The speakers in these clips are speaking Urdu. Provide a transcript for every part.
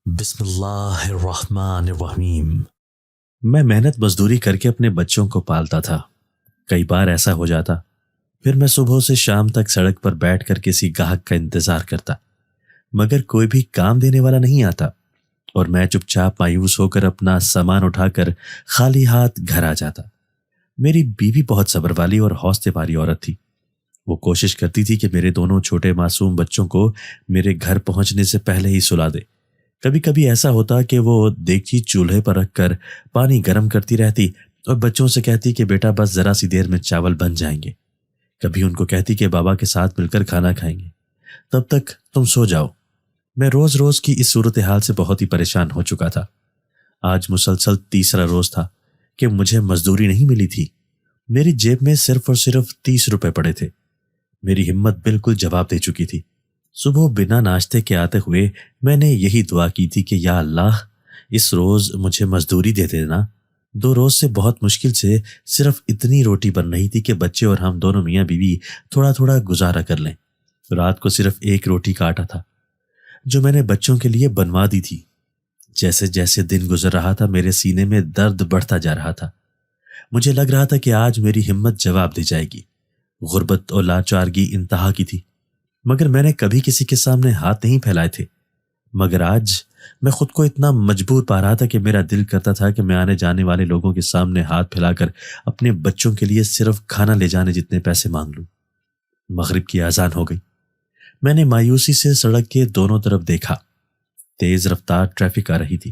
بسم اللہ الرحمن الرحیم۔ میں محنت مزدوری کر کے اپنے بچوں کو پالتا تھا۔ کئی بار ایسا ہو جاتا، پھر میں صبح سے شام تک سڑک پر بیٹھ کر کسی گاہک کا انتظار کرتا، مگر کوئی بھی کام دینے والا نہیں آتا، اور میں چپ چاپ مایوس ہو کر اپنا سامان اٹھا کر خالی ہاتھ گھر آ جاتا۔ میری بیوی بہت صبر والی اور حوصلے والی عورت تھی۔ وہ کوشش کرتی تھی کہ میرے دونوں چھوٹے معصوم بچوں کو میرے گھر پہنچنے سے پہلے ہی سلا دے۔ کبھی کبھی ایسا ہوتا کہ وہ دیگچی چولہے پر رکھ کر پانی گرم کرتی رہتی اور بچوں سے کہتی کہ بیٹا بس ذرا سی دیر میں چاول بن جائیں گے۔ کبھی ان کو کہتی کہ بابا کے ساتھ مل کر کھانا کھائیں گے، تب تک تم سو جاؤ۔ میں روز روز کی اس صورتحال سے بہت ہی پریشان ہو چکا تھا۔ آج مسلسل تیسرا روز تھا کہ مجھے مزدوری نہیں ملی تھی۔ میری جیب میں صرف اور صرف 30 روپے پڑے تھے۔ میری ہمت بالکل جواب دے چکی تھی۔ صبح بنا ناشتے کے آتے ہوئے میں نے یہی دعا کی تھی کہ یا اللہ اس روز مجھے مزدوری دے دینا۔ 2 روز سے بہت مشکل سے صرف اتنی روٹی بن رہی تھی کہ بچے اور ہم دونوں میاں بیوی تھوڑا تھوڑا گزارا کر لیں۔ رات کو صرف 1 روٹی کا آٹا تھا جو میں نے بچوں کے لیے بنوا دی تھی۔ جیسے جیسے دن گزر رہا تھا میرے سینے میں درد بڑھتا جا رہا تھا۔ مجھے لگ رہا تھا کہ آج میری ہمت جواب دے جائے گی۔ غربت اور لاچارگی انتہا کی تھی، مگر میں نے کبھی کسی کے سامنے ہاتھ نہیں پھیلائے تھے۔ مگر آج میں خود کو اتنا مجبور پا رہا تھا کہ میرا دل کرتا تھا کہ میں آنے جانے والے لوگوں کے سامنے ہاتھ پھیلا کر اپنے بچوں کے لیے صرف کھانا لے جانے جتنے پیسے مانگ لوں۔ مغرب کی اذان ہو گئی۔ میں نے مایوسی سے سڑک کے دونوں طرف دیکھا۔ تیز رفتار ٹریفک آ رہی تھی۔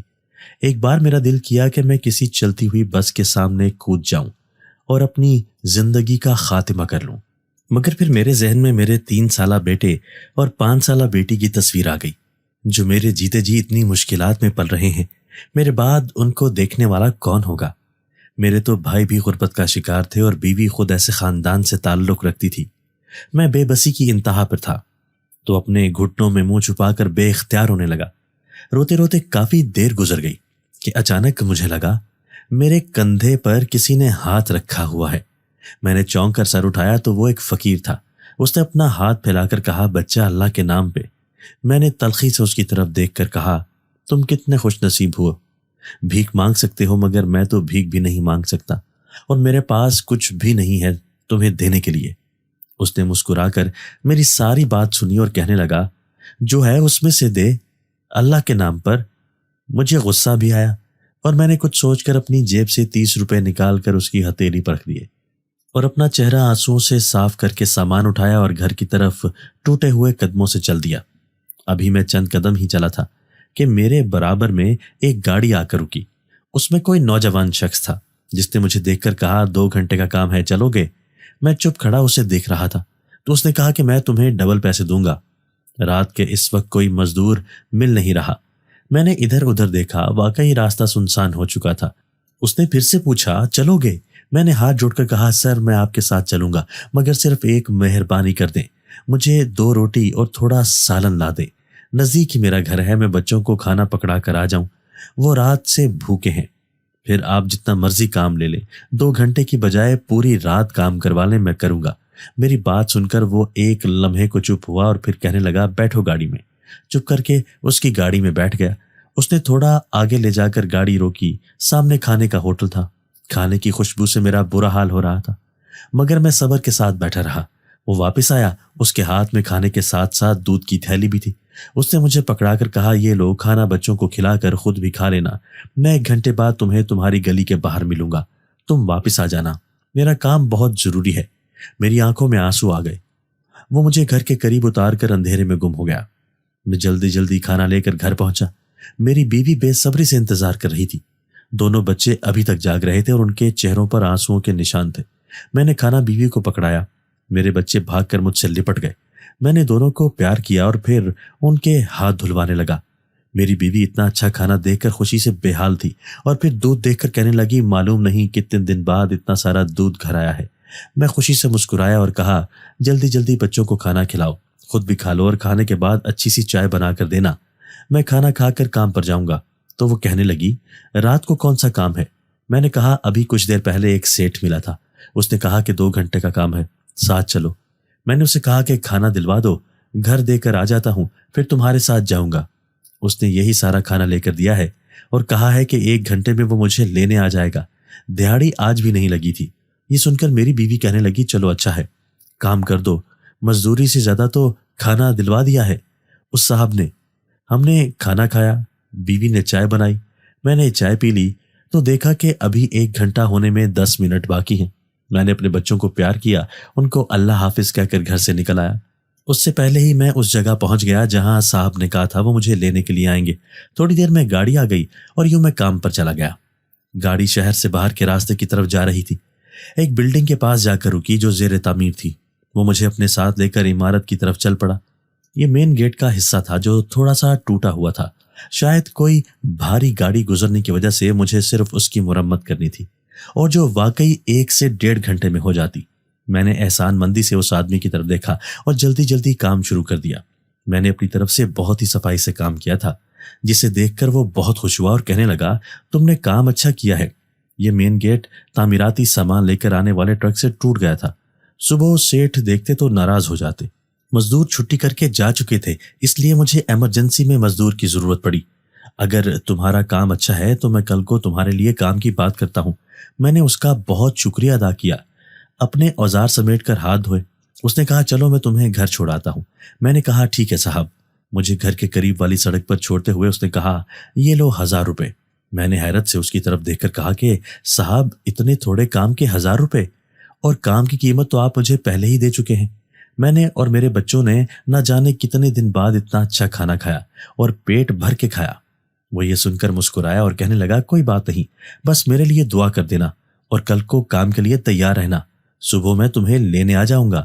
ایک بار میرا دل کیا کہ میں کسی چلتی ہوئی بس کے سامنے کود جاؤں اور اپنی زندگی کا خاتمہ کر لوں، مگر پھر میرے ذہن میں میرے 3 سالہ بیٹے اور 5 سالہ بیٹی کی تصویر آ گئی، جو میرے جیتے جی اتنی مشکلات میں پل رہے ہیں۔ میرے بعد ان کو دیکھنے والا کون ہوگا؟ میرے تو بھائی بھی غربت کا شکار تھے اور بیوی خود ایسے خاندان سے تعلق رکھتی تھی۔ میں بے بسی کی انتہا پر تھا، تو اپنے گھٹنوں میں منہ چھپا کر بے اختیار ہونے لگا۔ روتے روتے کافی دیر گزر گئی کہ اچانک مجھے لگا میرے کندھے پر کسی نے ہاتھ رکھا ہوا ہے۔ میں نے چونک کر سر اٹھایا تو وہ ایک فقیر تھا۔ اس نے اپنا ہاتھ پھیلا کر کہا بچہ اللہ کے نام پہ۔ میں نے تلخی سے اس کی طرف دیکھ کر کہا تم کتنے خوش نصیب ہو، بھیک مانگ سکتے ہو، مگر میں تو بھیک بھی نہیں مانگ سکتا اور میرے پاس کچھ بھی نہیں ہے تمہیں دینے کے لیے۔ اس نے مسکرا کر میری ساری بات سنی اور کہنے لگا جو ہے اس میں سے دے اللہ کے نام پر۔ مجھے غصہ بھی آیا اور میں نے کچھ سوچ کر اپنی جیب سے 30 روپے نکال کر اس کی ہتھیلی پر رکھ دیے اور اپنا چہرہ آنسوؤں سے صاف کر کے سامان اٹھایا اور گھر کی طرف ٹوٹے ہوئے قدموں سے چل دیا۔ ابھی میں چند قدم ہی چلا تھا کہ میرے برابر میں ایک گاڑی آ کر رکی۔ اس میں کوئی نوجوان شخص تھا جس نے مجھے دیکھ کر کہا 2 گھنٹے کا کام ہے، چلو گے؟ میں چپ کھڑا اسے دیکھ رہا تھا تو اس نے کہا کہ میں تمہیں ڈبل پیسے دوں گا۔ رات کے اس وقت کوئی مزدور مل نہیں رہا۔ میں نے ادھر ادھر دیکھا، واقعی راستہ سنسان ہو چکا تھا۔ اس نے پھر سے پوچھا چلو گے؟ میں نے ہاتھ جوڑ کر کہا سر میں آپ کے ساتھ چلوں گا، مگر صرف ایک مہربانی کر دیں، مجھے 2 روٹی اور تھوڑا سالن لا دیں، نزدیک ہی میرا گھر ہے، میں بچوں کو کھانا پکڑا کر آ جاؤں، وہ رات سے بھوکے ہیں۔ پھر آپ جتنا مرضی کام لے لیں، 2 گھنٹے کی بجائے پوری رات کام کروا لیں، میں کروں گا۔ میری بات سن کر وہ ایک لمحے کو چپ ہوا اور پھر کہنے لگا بیٹھو گاڑی میں۔ چپ کر کے اس کی گاڑی میں بیٹھ گیا۔ اس نے تھوڑا آگے لے جا کر گاڑی روکی۔ سامنے کھانے کا ہوٹل تھا۔ کھانے کی خوشبو سے میرا برا حال ہو رہا تھا، مگر میں صبر کے ساتھ بیٹھا رہا۔ وہ واپس آیا، اس کے ہاتھ میں کھانے کے ساتھ ساتھ دودھ کی تھیلی بھی تھی۔ اس نے مجھے پکڑا کر کہا یہ لو کھانا بچوں کو کھلا کر خود بھی کھا لینا، میں 1 گھنٹے بعد تمہیں تمہاری گلی کے باہر ملوں گا، تم واپس آ جانا، میرا کام بہت ضروری ہے۔ میری آنکھوں میں آنسو آ گئے۔ وہ مجھے گھر کے قریب اتار کر اندھیرے میں گم ہو گیا۔ میں جلدی جلدی کھانا لے کر گھر پہنچا۔ میری بیوی بے صبری سے انتظار کر رہی تھی۔ دونوں بچے ابھی تک جاگ رہے تھے اور ان کے چہروں پر آنسوؤں کے نشان تھے۔ میں نے کھانا بیوی کو پکڑایا۔ میرے بچے بھاگ کر مجھ سے لپٹ گئے۔ میں نے دونوں کو پیار کیا اور پھر ان کے ہاتھ دھلوانے لگا۔ میری بیوی اتنا اچھا کھانا دیکھ کر خوشی سے بے حال تھی اور پھر دودھ دیکھ کر کہنے لگی معلوم نہیں کتنے دن بعد اتنا سارا دودھ گھر آیا ہے۔ میں خوشی سے مسکرایا اور کہا جلدی جلدی بچوں کو کھانا کھلاؤ، خود بھی کھا لو اور کھانے کے بعد اچھی سی چائے بنا کر دینا، میں کھانا کھا کر کام پر جاؤں گا۔ تو وہ کہنے لگی رات کو کون سا کام ہے؟ میں نے کہا ابھی کچھ دیر پہلے ایک سیٹ ملا تھا، اس نے کہا کہ 2 گھنٹے کا کام ہے، ساتھ چلو۔ میں نے اسے کہا کہ کھانا دلوا دو، گھر دے کر آ جاتا ہوں، پھر تمہارے ساتھ جاؤں گا۔ اس نے یہی سارا کھانا لے کر دیا ہے اور کہا ہے کہ 1 گھنٹے میں وہ مجھے لینے آ جائے گا۔ دہاڑی آج بھی نہیں لگی تھی۔ یہ سن کر میری بیوی کہنے لگی چلو اچھا ہے، کام کر دو، مزدوری سے زیادہ تو کھانا دلوا دیا ہے اس صاحب نے۔ ہم نے کھانا کھایا، بیوی نے چائے بنائی، میں نے چائے پی لی تو دیکھا کہ ابھی 1 گھنٹہ ہونے میں 10 منٹ باقی ہیں۔ میں نے اپنے بچوں کو پیار کیا، ان کو اللہ حافظ کہہ کر گھر سے نکل آیا۔ اس سے پہلے ہی میں اس جگہ پہنچ گیا جہاں صاحب نے کہا تھا وہ مجھے لینے کے لیے آئیں گے۔ تھوڑی دیر میں گاڑی آ گئی اور یوں میں کام پر چلا گیا۔ گاڑی شہر سے باہر کے راستے کی طرف جا رہی تھی۔ ایک بلڈنگ کے پاس جا کر رکی جو زیر تعمیر تھی۔ وہ مجھے اپنے ساتھ لے کر عمارت کی طرف چل پڑا۔ یہ مین گیٹ کا حصہ تھا جو تھوڑا سا ٹوٹا ہوا تھا۔ شاید کوئی بھاری گاڑی گزرنے کی وجہ سے مجھے صرف اس کی مرمت کرنی تھی، اور جو واقعی 1 سے 1.5 گھنٹے میں ہو جاتی۔ میں نے احسان مندی سے اس آدمی کی طرف دیکھا اور جلدی جلدی کام شروع کر دیا۔ میں نے اپنی طرف سے بہت ہی صفائی سے کام کیا تھا، جسے دیکھ کر وہ بہت خوش ہوا اور کہنے لگا تم نے کام اچھا کیا ہے۔ یہ مین گیٹ تعمیراتی سامان لے کر آنے والے ٹرک سے ٹوٹ گیا تھا۔ صبح سیٹھ دیکھتے تو ناراض ہو جاتے۔ مزدور چھٹی کر کے جا چکے تھے، اس لیے مجھے ایمرجنسی میں مزدور کی ضرورت پڑی۔ اگر تمہارا کام اچھا ہے تو میں کل کو تمہارے لیے کام کی بات کرتا ہوں۔ میں نے اس کا بہت شکریہ ادا کیا، اپنے اوزار سمیٹ کر ہاتھ دھوئے۔ اس نے کہا چلو میں تمہیں گھر چھوڑاتا ہوں۔ میں نے کہا ٹھیک ہے صاحب۔ مجھے گھر کے قریب والی سڑک پر چھوڑتے ہوئے اس نے کہا یہ لو 1000 روپے۔ میں نے حیرت سے اس کی طرف دیکھ کر کہا کہ صاحب اتنے تھوڑے کام کے 1000 روپے، اور کام کی قیمت تو آپ مجھے پہلے ہی دے چکے ہیں۔ میں نے اور میرے بچوں نے نہ جانے کتنے دن بعد اتنا اچھا کھانا کھایا اور پیٹ بھر کے کھایا۔ وہ یہ سن کر مسکرایا اور کہنے لگا کوئی بات نہیں، بس میرے لیے دعا کر دینا اور کل کو کام کے لیے تیار رہنا، صبح میں تمہیں لینے آ جاؤں گا۔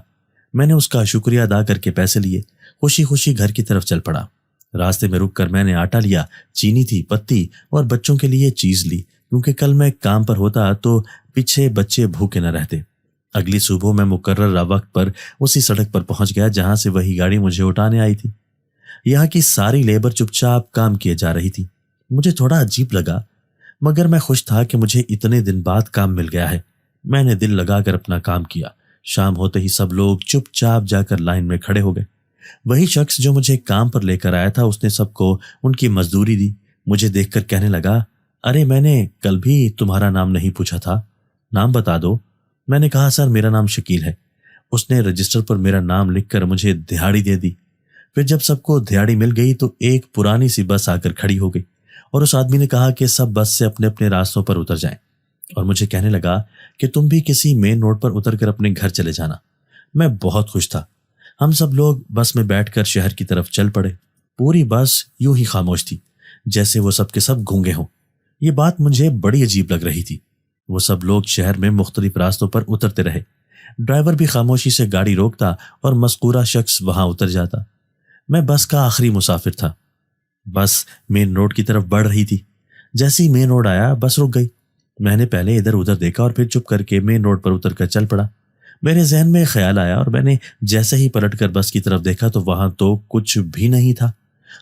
میں نے اس کا شکریہ ادا کر کے پیسے لیے خوشی خوشی گھر کی طرف چل پڑا۔ راستے میں رک کر میں نے آٹا لیا، چینی تھی، پتی اور بچوں کے لیے چیز لی، کیونکہ کل میں کام پر ہوتا تو پیچھے بچے بھوکے نہ رہتے۔ اگلی صبح میں مقررہ وقت پر اسی سڑک پر پہنچ گیا جہاں سے وہی گاڑی مجھے اٹھانے آئی تھی۔ یہاں کی ساری لیبر چپ چاپ کام کیے جا رہی تھی۔ مجھے تھوڑا عجیب لگا، مگر میں خوش تھا کہ مجھے اتنے دن بعد کام مل گیا ہے۔ میں نے دل لگا کر اپنا کام کیا۔ شام ہوتے ہی سب لوگ چپ چاپ جا کر لائن میں کھڑے ہو گئے۔ وہی شخص جو مجھے کام پر لے کر آیا تھا اس نے سب کو ان کی مزدوری دی۔ مجھے دیکھ کر کہنے لگا ارے میں نے کل بھی تمہارا نام نہیں پوچھا تھا، نام بتا دو۔ میں نے کہا سر میرا نام شکیل ہے۔ اس نے رجسٹر پر میرا نام لکھ کر مجھے دہاڑی دے دی۔ پھر جب سب کو دہاڑی مل گئی تو ایک پرانی سی بس آ کر کھڑی ہو گئی اور اس آدمی نے کہا کہ سب بس سے اپنے اپنے راستوں پر اتر جائیں، اور مجھے کہنے لگا کہ تم بھی کسی مین روڈ پر اتر کر اپنے گھر چلے جانا۔ میں بہت خوش تھا۔ ہم سب لوگ بس میں بیٹھ کر شہر کی طرف چل پڑے۔ پوری بس یوں ہی خاموش تھی، جیسے وہ سب کے سب گونگے ہوں۔ یہ بات مجھے بڑی عجیب لگ رہی تھی۔ وہ سب لوگ شہر میں مختلف راستوں پر اترتے رہے۔ ڈرائیور بھی خاموشی سے گاڑی روکتا اور مذکورہ شخص وہاں اتر جاتا۔ میں بس کا آخری مسافر تھا۔ بس مین روڈ کی طرف بڑھ رہی تھی۔ جیسے ہی مین روڈ آیا بس رک گئی۔ میں نے پہلے ادھر ادھر دیکھا اور پھر چپ کر کے مین روڈ پر اتر کر چل پڑا۔ میرے ذہن میں خیال آیا اور میں نے جیسے ہی پلٹ کر بس کی طرف دیکھا تو وہاں تو کچھ بھی نہیں تھا،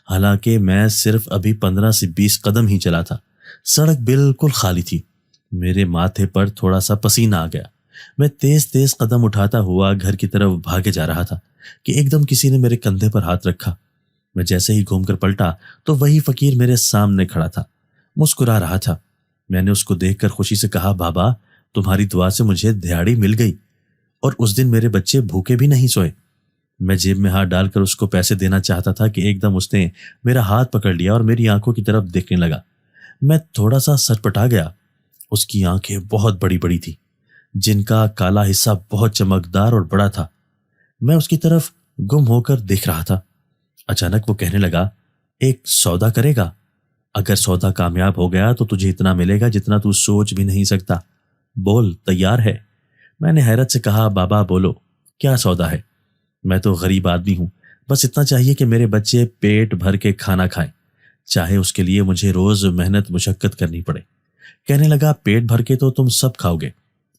حالانکہ میں صرف ابھی 15 سے 20 قدم ہی چلا تھا۔ سڑک بالکل خالی تھی۔ میرے ماتھے پر تھوڑا سا پسینہ آ گیا۔ میں تیز تیز قدم اٹھاتا ہوا گھر کی طرف بھاگے جا رہا تھا کہ ایک دم کسی نے میرے کندھے پر ہاتھ رکھا۔ میں جیسے ہی گھوم کر پلٹا تو وہی فقیر میرے سامنے کھڑا تھا، مسکرا رہا تھا۔ میں نے اس کو دیکھ کر خوشی سے کہا بابا تمہاری دعا سے مجھے دہاڑی مل گئی، اور اس دن میرے بچے بھوکے بھی نہیں سوئے۔ میں جیب میں ہاتھ ڈال کر اس کو پیسے دینا چاہتا تھا کہ ایک دم اس نے میرا ہاتھ پکڑ لیا اور میری آنکھوں کی طرف دیکھنے لگا۔ میں تھوڑا سا سٹپٹا گیا۔ اس کی آنکھیں بہت بڑی بڑی تھی، جن کا کالا حصہ بہت چمکدار اور بڑا تھا۔ میں اس کی طرف گم ہو کر دیکھ رہا تھا۔ اچانک وہ کہنے لگا ایک سودا کرے گا؟ اگر سودا کامیاب ہو گیا تو تجھے اتنا ملے گا جتنا تو سوچ بھی نہیں سکتا۔ بول تیار ہے؟ میں نے حیرت سے کہا بابا بولو کیا سودا ہے؟ میں تو غریب آدمی ہوں، بس اتنا چاہیے کہ میرے بچے پیٹ بھر کے کھانا کھائیں، چاہے اس کے لیے مجھے روز محنت مشقت کرنی پڑے۔ کہنے لگا پیٹ بھر کے تو تم سب کھاؤ گے،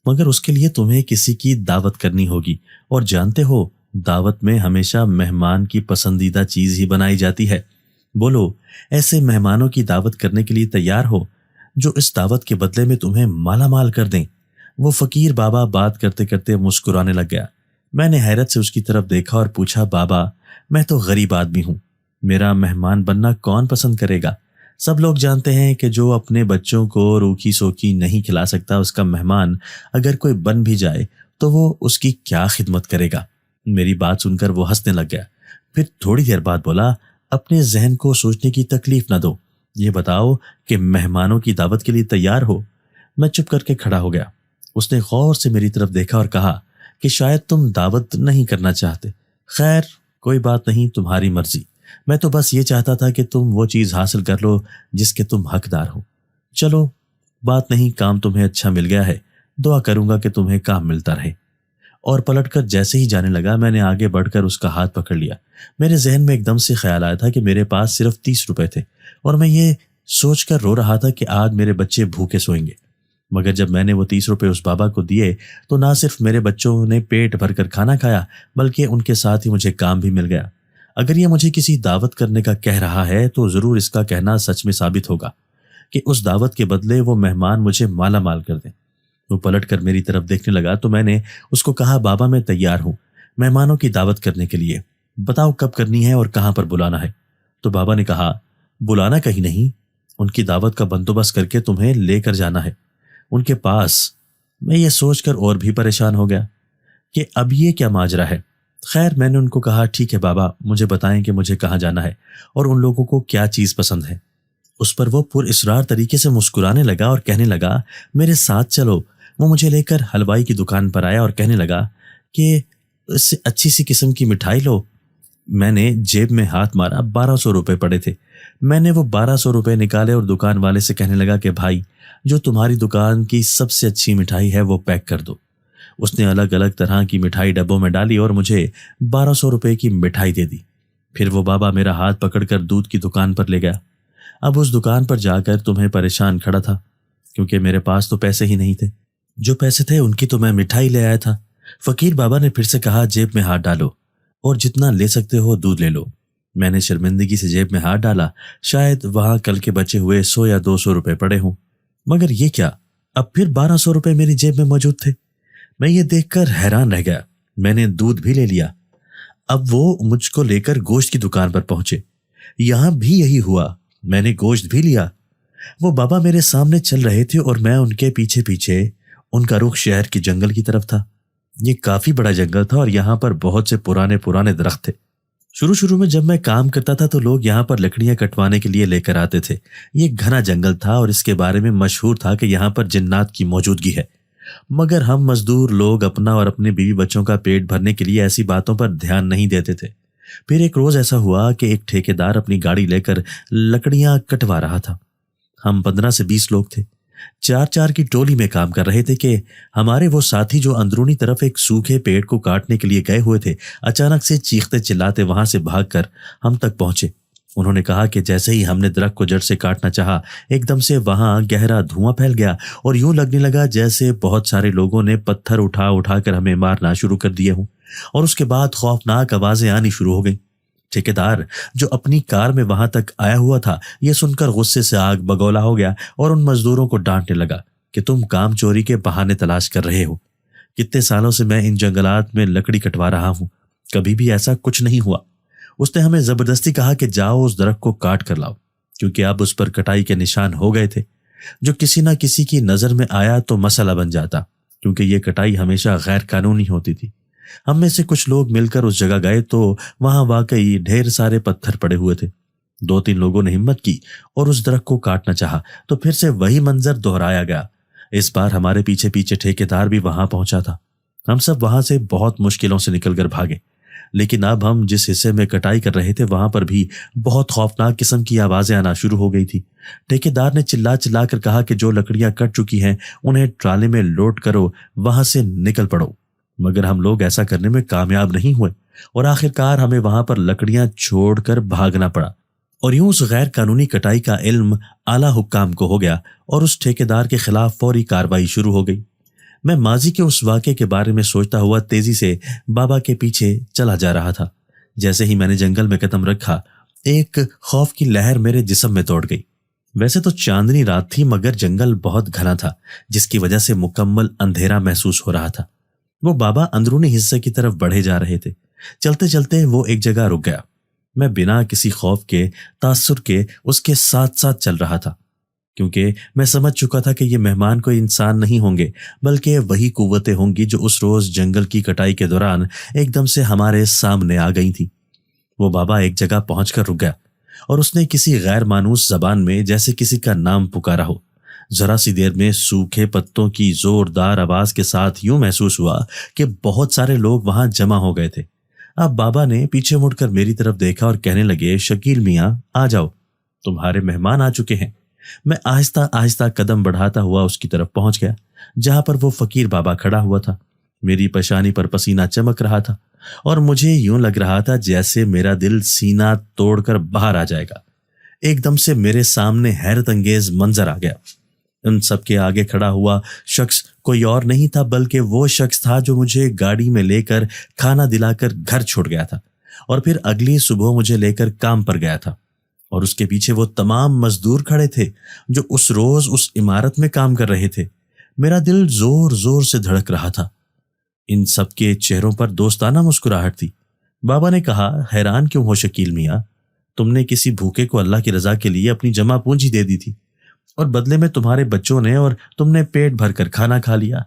مگر اس کے لیے تمہیں کسی کی دعوت کرنی ہوگی، اور جانتے ہو دعوت میں ہمیشہ مہمان کی پسندیدہ چیز ہی بنائی جاتی ہے۔ بولو ایسے مہمانوں کی دعوت کرنے کے لیے تیار ہو جو اس دعوت کے بدلے میں تمہیں مالا مال کر دیں۔ وہ فقیر بابا بات کرتے کرتے مسکرانے لگ گیا۔ میں نے حیرت سے اس کی طرف دیکھا اور پوچھا بابا میں تو غریب آدمی ہوں، میرا مہمان بننا کون پسند کرے گا؟ سب لوگ جانتے ہیں کہ جو اپنے بچوں کو روکھی سوکھی نہیں کھلا سکتا، اس کا مہمان اگر کوئی بن بھی جائے تو وہ اس کی کیا خدمت کرے گا۔ میری بات سن کر وہ ہنسنے لگ گیا، پھر تھوڑی دیر بعد بولا، اپنے ذہن کو سوچنے کی تکلیف نہ دو، یہ بتاؤ کہ مہمانوں کی دعوت کے لیے تیار ہو؟ میں چپ کر کے کھڑا ہو گیا۔ اس نے غور سے میری طرف دیکھا اور کہا کہ شاید تم دعوت نہیں کرنا چاہتے۔ خیر کوئی بات نہیں، تمہاری مرضی، میں تو بس یہ چاہتا تھا کہ تم وہ چیز حاصل کر لو جس کے تم حقدار ہو۔ چلو بات نہیں، کام تمہیں اچھا مل گیا ہے، دعا کروں گا کہ تمہیں کام ملتا رہے۔ اور پلٹ کر جیسے ہی جانے لگا، میں نے آگے بڑھ کر اس کا ہاتھ پکڑ لیا۔ میرے ذہن میں ایک دم سے خیال آیا تھا کہ میرے پاس صرف 30 روپے تھے اور میں یہ سوچ کر رو رہا تھا کہ آج میرے بچے بھوکے سوئیں گے۔ مگر جب میں نے وہ 30 روپے اس بابا کو دیے تو نہ صرف میرے بچوں نے پیٹ بھر کر کھانا کھایا بلکہ ان کے ساتھ ہی مجھے کام بھی مل گیا۔ اگر یہ مجھے کسی دعوت کرنے کا کہہ رہا ہے تو ضرور اس کا کہنا سچ میں ثابت ہوگا کہ اس دعوت کے بدلے وہ مہمان مجھے مالا مال کر دیں۔ وہ پلٹ کر میری طرف دیکھنے لگا تو میں نے اس کو کہا، بابا میں تیار ہوں مہمانوں کی دعوت کرنے کے لیے، بتاؤ کب کرنی ہے اور کہاں پر بلانا ہے؟ تو بابا نے کہا، بلانا کہیں نہیں، ان کی دعوت کا بندوبست کر کے تمہیں لے کر جانا ہے ان کے پاس۔ میں یہ سوچ کر اور بھی پریشان ہو گیا کہ اب یہ کیا ماجرا ہے۔ خیر میں نے ان کو کہا، ٹھیک ہے بابا، مجھے بتائیں کہ مجھے کہاں جانا ہے اور ان لوگوں کو کیا چیز پسند ہے۔ اس پر وہ پر اصرار طریقے سے مسکرانے لگا اور کہنے لگا، میرے ساتھ چلو۔ وہ مجھے لے کر حلوائی کی دکان پر آیا اور کہنے لگا کہ اس سے اچھی سی قسم کی مٹھائی لو۔ میں نے جیب میں ہاتھ مارا، 1200 روپے پڑے تھے۔ میں نے وہ 1200 روپے نکالے اور دکان والے سے کہنے لگا کہ بھائی جو تمہاری دکان کی سب سے اچھی مٹھائی ہے وہ پیک کر دو۔ اس نے الگ الگ طرح کی مٹھائی ڈبوں میں ڈالی اور مجھے 1200 روپے کی مٹھائی دے دی۔ پھر وہ بابا میرا ہاتھ پکڑ کر دودھ کی دکان پر لے گیا۔ اب اس دکان پر جا کر تمہیں پریشان کھڑا تھا کیونکہ میرے پاس تو پیسے ہی نہیں تھے، جو پیسے تھے ان کی تو میں مٹھائی لے آیا تھا۔ فقیر بابا نے پھر سے کہا، جیب میں ہاتھ ڈالو اور جتنا لے سکتے ہو دودھ لے لو۔ میں نے شرمندگی سے جیب میں ہاتھ ڈالا، شاید وہاں کل کے بچے ہوئے 100 یا 200 روپے پڑے ہوں، مگر یہ کیا، اب پھر 1200 روپے میری جیب میں موجود تھے۔ میں یہ دیکھ کر حیران رہ گیا۔ میں نے دودھ بھی لے لیا۔ اب وہ مجھ کو لے کر گوشت کی دکان پر پہنچے۔ یہاں بھی یہی ہوا، میں نے گوشت بھی لیا۔ وہ بابا میرے سامنے چل رہے تھے اور میں ان کے پیچھے پیچھے۔ ان کا رخ شہر کی جنگل کی طرف تھا۔ یہ کافی بڑا جنگل تھا اور یہاں پر بہت سے پرانے درخت تھے۔ شروع میں جب میں کام کرتا تھا تو لوگ یہاں پر لکڑیاں کٹوانے کے لیے لے کر آتے تھے۔ یہ گھنا جنگل تھا اور اس کے بارے میں مشہور تھا کہ یہاں پر جنات کی موجودگی ہے، مگر ہم مزدور لوگ اپنا اور اپنے بیوی بچوں کا پیٹ بھرنے کے لیے ایسی باتوں پر دھیان نہیں دیتے تھے۔ پھر ایک روز ایسا ہوا کہ ایک ٹھیکیدار اپنی گاڑی لے کر لکڑیاں کٹوا رہا تھا۔ ہم 15 سے 20 لوگ تھے، 4 کی ٹولی میں کام کر رہے تھے کہ ہمارے وہ ساتھی جو اندرونی طرف ایک سوکھے پیڑ کو کاٹنے کے لیے گئے ہوئے تھے، اچانک سے چیختے چلاتے وہاں سے بھاگ کر ہم تک پہنچے۔ انہوں نے کہا کہ جیسے ہی ہم نے درخت کو جڑ سے کاٹنا چاہا، ایک دم سے وہاں گہرا دھواں پھیل گیا اور یوں لگنے لگا جیسے بہت سارے لوگوں نے پتھر اٹھا کر ہمیں مارنا شروع کر دیے ہوں، اور اس کے بعد خوفناک آوازیں آنی شروع ہو گئیں۔ ٹھیکیدار جو اپنی کار میں وہاں تک آیا ہوا تھا، یہ سن کر غصے سے آگ بگولا ہو گیا اور ان مزدوروں کو ڈانٹنے لگا کہ تم کام چوری کے بہانے تلاش کر رہے ہو۔ کتنے سالوں سے میں ان جنگلات میں لکڑی کٹوا رہا ہوں، کبھی بھی ایسا کچھ نہیں ہوا۔ اس نے ہمیں زبردستی کہا کہ جاؤ اس درخت کو کاٹ کر لاؤ، کیونکہ اب اس پر کٹائی کے نشان ہو گئے تھے۔ جو کسی نہ کسی کی نظر میں آیا تو مسئلہ بن جاتا، کیونکہ یہ کٹائی ہمیشہ غیر قانونی ہوتی تھی۔ ہم میں سے کچھ لوگ مل کر اس جگہ گئے تو وہاں واقعی ڈھیر سارے پتھر پڑے ہوئے تھے۔ 2-3 لوگوں نے ہمت کی اور اس درخت کو کاٹنا چاہا تو پھر سے وہی منظر دہرایا گیا۔ اس بار ہمارے پیچھے پیچھے ٹھیکیدار بھی وہاں پہنچا تھا۔ ہم سب وہاں سے بہت مشکلوں سے نکل کر بھاگے، لیکن اب ہم جس حصے میں کٹائی کر رہے تھے وہاں پر بھی بہت خوفناک قسم کی آوازیں آنا شروع ہو گئی تھی۔ ٹھیکیدار نے چلا کر کہا کہ جو لکڑیاں کٹ چکی ہیں انہیں ٹرالے میں لوڈ کرو، وہاں سے نکل پڑو۔ مگر ہم لوگ ایسا کرنے میں کامیاب نہیں ہوئے اور آخرکار ہمیں وہاں پر لکڑیاں چھوڑ کر بھاگنا پڑا۔ اور یوں اس غیر قانونی کٹائی کا علم اعلیٰ حکام کو ہو گیا اور اس ٹھیکیدار کے خلاف فوری کارروائی شروع ہو گئی۔ میں ماضی کے اس واقعے کے بارے میں سوچتا ہوا تیزی سے بابا کے پیچھے چلا جا رہا تھا۔ جیسے ہی میں نے جنگل میں قدم رکھا، ایک خوف کی لہر میرے جسم میں دوڑ گئی۔ ویسے تو چاندنی رات تھی مگر جنگل بہت گھنا تھا، جس کی وجہ سے مکمل اندھیرا محسوس ہو رہا تھا۔ وہ بابا اندرونی حصے کی طرف بڑھے جا رہے تھے۔ چلتے چلتے وہ ایک جگہ رک گیا۔ میں بنا کسی خوف کے، تاثر کے اس کے ساتھ ساتھ چل رہا تھا، کیونکہ میں سمجھ چکا تھا کہ یہ مہمان کوئی انسان نہیں ہوں گے، بلکہ وہی قوتیں ہوں گی جو اس روز جنگل کی کٹائی کے دوران ایک دم سے ہمارے سامنے آ گئی تھیں۔ وہ بابا ایک جگہ پہنچ کر رک گیا اور اس نے کسی غیر مانوس زبان میں جیسے کسی کا نام پکارا ہو۔ ذرا سی دیر میں سوکھے پتوں کی زوردار آواز کے ساتھ یوں محسوس ہوا کہ بہت سارے لوگ وہاں جمع ہو گئے تھے۔ اب بابا نے پیچھے مڑ کر میری طرف دیکھا اور کہنے لگے، شکیل میاں آ جاؤ، تمہارے مہمان آ چکے ہیں۔ میں آہستہ آہستہ قدم بڑھاتا ہوا اس کی طرف پہنچ گیا، جہاں پر وہ فقیر بابا کھڑا ہوا تھا۔ میری پیشانی پر پسینہ چمک رہا تھا اور مجھے یوں لگ رہا تھا جیسے میرا دل سینہ توڑ کر باہر آ جائے گا۔ ایک دم سے میرے سامنے حیرت انگیز منظر آ گیا۔ ان سب کے آگے کھڑا ہوا شخص کوئی اور نہیں تھا بلکہ وہ شخص تھا جو مجھے گاڑی میں لے کر کھانا دلا کر گھر چھوڑ گیا تھا اور پھر اگلی صبح مجھے لے کر کام پر گیا تھا، اور اس کے پیچھے وہ تمام مزدور کھڑے تھے جو اس روز اس عمارت میں کام کر رہے تھے۔ میرا دل زور زور سے دھڑک رہا تھا۔ ان سب کے چہروں پر دوستانہ مسکراہٹ تھی۔ بابا نے کہا، حیران کیوں ہو شکیل میاں؟ تم نے کسی بھوکے کو اللہ کی رضا کے لیے اپنی جمع پونجی دے دی تھی، اور بدلے میں تمہارے بچوں نے اور تم نے پیٹ بھر کر کھانا کھا لیا،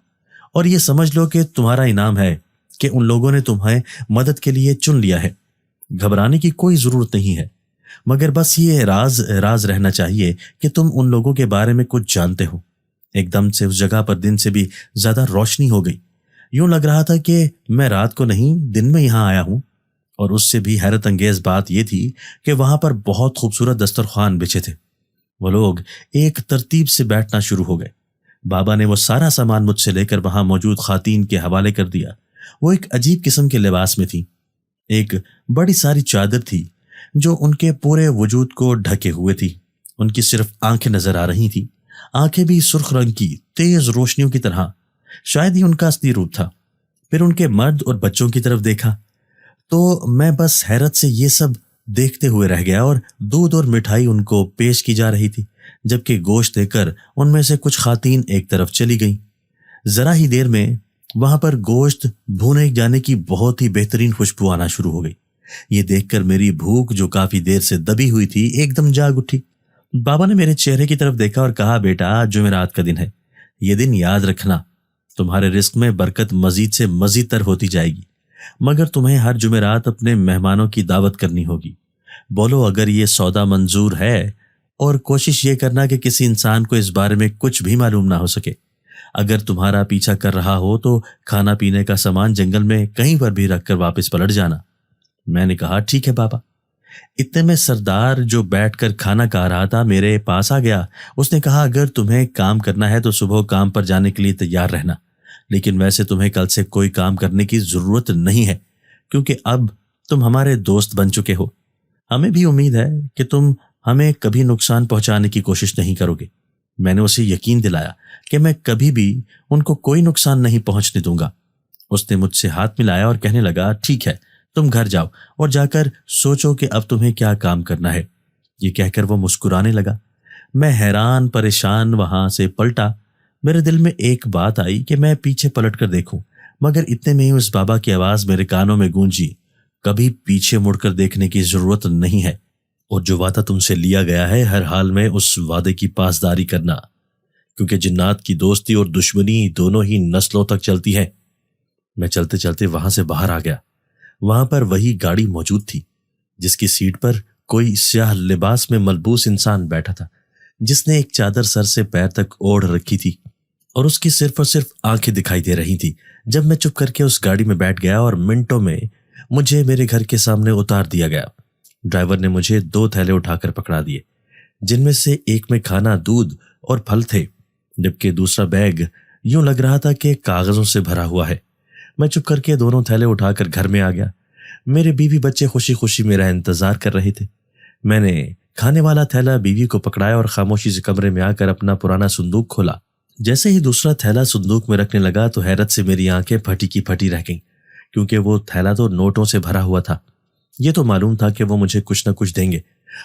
اور یہ سمجھ لو کہ تمہارا انعام ہے کہ ان لوگوں نے تمہیں مدد کے لیے چن لیا ہے۔ گھبرانے کی کوئی ضرورت نہیں ہے، مگر بس یہ راز رہنا چاہیے کہ تم ان لوگوں کے بارے میں کچھ جانتے ہو۔ ایک دم سے اس جگہ پر دن سے بھی زیادہ روشنی ہو گئی، یوں لگ رہا تھا کہ میں رات کو نہیں دن میں یہاں آیا ہوں۔ اور اس سے بھی حیرت انگیز بات یہ تھی کہ وہاں پر بہت خوبصورت دسترخوان بچھے تھے۔ وہ لوگ ایک ترتیب سے بیٹھنا شروع ہو گئے۔ بابا نے وہ سارا سامان مجھ سے لے کر وہاں موجود خواتین کے حوالے کر دیا۔ وہ ایک عجیب قسم کے لباس میں تھی۔ ایک بڑی ساری چادر تھی جو ان کے پورے وجود کو ڈھکے ہوئے تھی۔ ان کی صرف آنکھیں نظر آ رہی تھیں، آنکھیں بھی سرخ رنگ کی تیز روشنیوں کی طرح، شاید ہی ان کا اصلی روپ تھا۔ پھر ان کے مرد اور بچوں کی طرف دیکھا تو میں بس حیرت سے یہ سب دیکھتے ہوئے رہ گیا، اور دودھ اور مٹھائی ان کو پیش کی جا رہی تھی، جبکہ گوشت دے کر ان میں سے کچھ خواتین ایک طرف چلی گئیں۔ ذرا ہی دیر میں وہاں پر گوشت بھونے جانے کی بہت ہی بہترین خوشبو آنا شروع ہو گئی۔ یہ دیکھ کر میری بھوک جو کافی دیر سے دبی ہوئی تھی ایک دم جاگ اٹھی۔ بابا نے میرے چہرے کی طرف دیکھا اور کہا، بیٹا جمعرات کا دن ہے، یہ دن یاد رکھنا، تمہارے رزق میں برکت مزید سے مزید تر ہوتی جائے گی، مگر تمہیں ہر جمعرات اپنے مہمانوں کی دعوت کرنی ہوگی۔ بولو اگر یہ سودا منظور ہے، اور کوشش یہ کرنا کہ کسی انسان کو اس بارے میں کچھ بھی معلوم نہ ہو سکے۔ اگر تمہارا پیچھا کر رہا ہو تو کھانا پینے کا سامان جنگل میں کہیں پر بھی رکھ کر واپس پلٹ جانا۔ میں نے کہا، ٹھیک ہے بابا۔ اتنے میں سردار جو بیٹھ کر کھانا کھا رہا تھا میرے پاس آ گیا۔ اس نے کہا، اگر تمہیں کام کرنا ہے تو صبح کام پر جانے کے لیے تیار رہنا، لیکن ویسے تمہیں کل سے کوئی کام کرنے کی ضرورت نہیں ہے، کیونکہ اب تم ہمارے دوست بن چکے ہو۔ ہمیں بھی امید ہے کہ تم ہمیں کبھی نقصان پہنچانے کی کوشش نہیں کرو گے۔ میں نے اسے یقین دلایا کہ میں کبھی بھی ان کو کوئی نقصان نہیں پہنچنے دوں گا۔ اس نے مجھ سے ہاتھ ملایا اور کہنے لگا، ٹھیک ہے، تم گھر جاؤ اور جا کر سوچو کہ اب تمہیں کیا کام کرنا ہے۔ یہ کہہ کر وہ مسکرانے لگا۔ میں حیران پریشان وہاں سے پلٹا۔ میرے دل میں ایک بات آئی کہ میں پیچھے پلٹ کر دیکھوں، مگر اتنے میں ہی اس بابا کی آواز میرے کانوں میں گونجی، کبھی پیچھے مڑ کر دیکھنے کی ضرورت نہیں ہے، اور جو وعدہ تم سے لیا گیا ہے ہر حال میں اس وعدے کی پاسداری کرنا، کیونکہ جنات کی دوستی اور دشمنی دونوں ہی نسلوں تک چلتی ہے۔ میں چلتے چلتے وہاں سے باہر آ گیا۔ وہاں پر وہی گاڑی موجود تھی جس کی سیٹ پر کوئی سیاہ لباس میں ملبوس انسان بیٹھا تھا، جس نے ایک چادر سر سے پیر تک اوڑھ رکھی تھی اور اس کی صرف اور صرف آنکھیں دکھائی دے رہی تھی۔ جب میں چپ کر کے اس گاڑی میں بیٹھ گیا اور منٹوں میں مجھے میرے گھر کے سامنے اتار دیا گیا۔ ڈرائیور نے مجھے 2 تھیلے اٹھا کر پکڑا دیے، جن میں سے ایک میں کھانا، دودھ اور پھل تھے، جبکہ دوسرا بیگ یوں لگ رہا تھا کہ کاغذوں سے بھرا ہوا ہے۔ میں چپ کر کے دونوں تھیلے اٹھا کر گھر میں آ گیا۔ میرے بیوی بچے خوشی خوشی میرا انتظار کر رہے تھے۔ میں نے کھانے والا تھیلا بیوی کو پکڑایا اور خاموشی سے کمرے میں آ کر اپنا پرانا صندوق کھولا۔ جیسے ہی دوسرا تھیلا صندوق میں رکھنے لگا تو حیرت سے میری آنکھیں پھٹی کی پھٹی رہ گئیں، کیونکہ وہ تھیلا تو نوٹوں سے بھرا ہوا تھا۔ یہ تو معلوم تھا کہ وہ مجھے کچھ نہ کچھ دیں گے،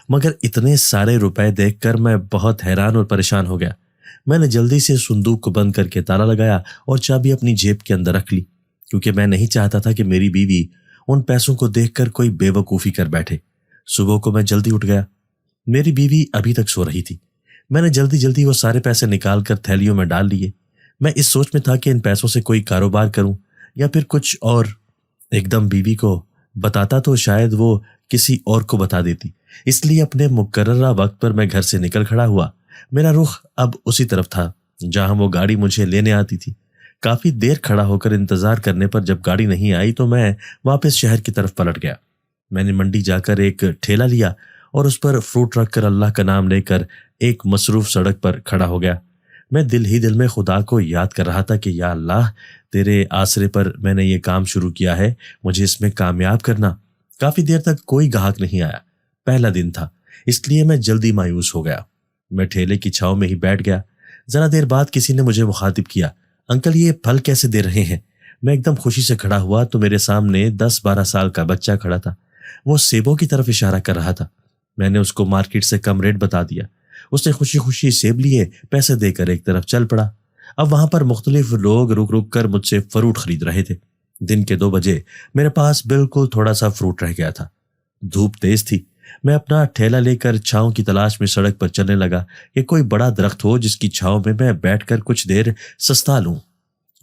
مگر اتنے سارے روپے دیکھ کر میں بہت حیران اور پریشان ہو گیا۔ میں نے جلدی سے صندوق کو بند کر کے تالا لگایا اور چابی اپنی جیب کے اندر رکھ لی، کیونکہ میں نہیں چاہتا تھا کہ میری بیوی ان پیسوں کو دیکھ کر کوئی بے وقوفی کر بیٹھے۔ صبح کو میں جلدی اٹھ گیا۔ میری بیوی ابھی تک سو رہی تھی۔ میں نے جلدی جلدی وہ سارے پیسے نکال کر تھیلیوں میں ڈال لیے۔ میں اس سوچ میں تھا کہ ان پیسوں سے کوئی کاروبار کروں یا پھر کچھ اور۔ ایک دم بیوی کو بتاتا تو شاید وہ کسی اور کو بتا دیتی، اس لیے اپنے مقررہ وقت پر میں گھر سے نکل کھڑا ہوا۔ میرا رخ اب اسی طرف تھا جہاں وہ گاڑی مجھے لینے آتی تھی۔ کافی دیر کھڑا ہو کر انتظار کرنے پر جب گاڑی نہیں آئی تو میں واپس شہر کی طرف پلٹ گیا۔ میں نے منڈی جا کر ایک ٹھیلا لیا اور اس پر فروٹ رکھ کر اللہ کا نام لے کر ایک مصروف سڑک پر کھڑا ہو گیا۔ میں دل ہی دل میں خدا کو یاد کر رہا تھا کہ یا اللہ، تیرے آسرے پر میں نے یہ کام شروع کیا ہے، مجھے اس میں کامیاب کرنا۔ کافی دیر تک کوئی گاہک نہیں آیا۔ پہلا دن تھا، اس لیے میں جلدی مایوس ہو گیا۔ میں ٹھیلے کی چھاؤں میں ہی بیٹھ گیا۔ ذرا دیر بعد کسی نے مجھے مخاطب کیا، انکل یہ پھل کیسے دے رہے ہیں؟ میں ایک دم خوشی سے کھڑا ہوا تو میرے سامنے 10-12 سال کا بچہ کھڑا تھا۔ وہ سیبوں کی طرف اشارہ کر رہا تھا۔ میں نے اس کو مارکیٹ سے کم ریٹ بتا دیا۔ اس نے خوشی خوشی سیب لیے، پیسے دے کر ایک طرف چل پڑا۔ اب وہاں پر مختلف لوگ رک رک کر مجھ سے فروٹ خرید رہے تھے۔ دن کے 2 بجے میرے پاس بالکل تھوڑا سا فروٹ رہ گیا تھا۔ دھوپ تیز تھی۔ میں اپنا ٹھیلا لے کر چھاؤں کی تلاش میں سڑک پر چلنے لگا کہ کوئی بڑا درخت ہو جس کی چھاؤں میں بیٹھ کر کچھ دیر سستا لوں۔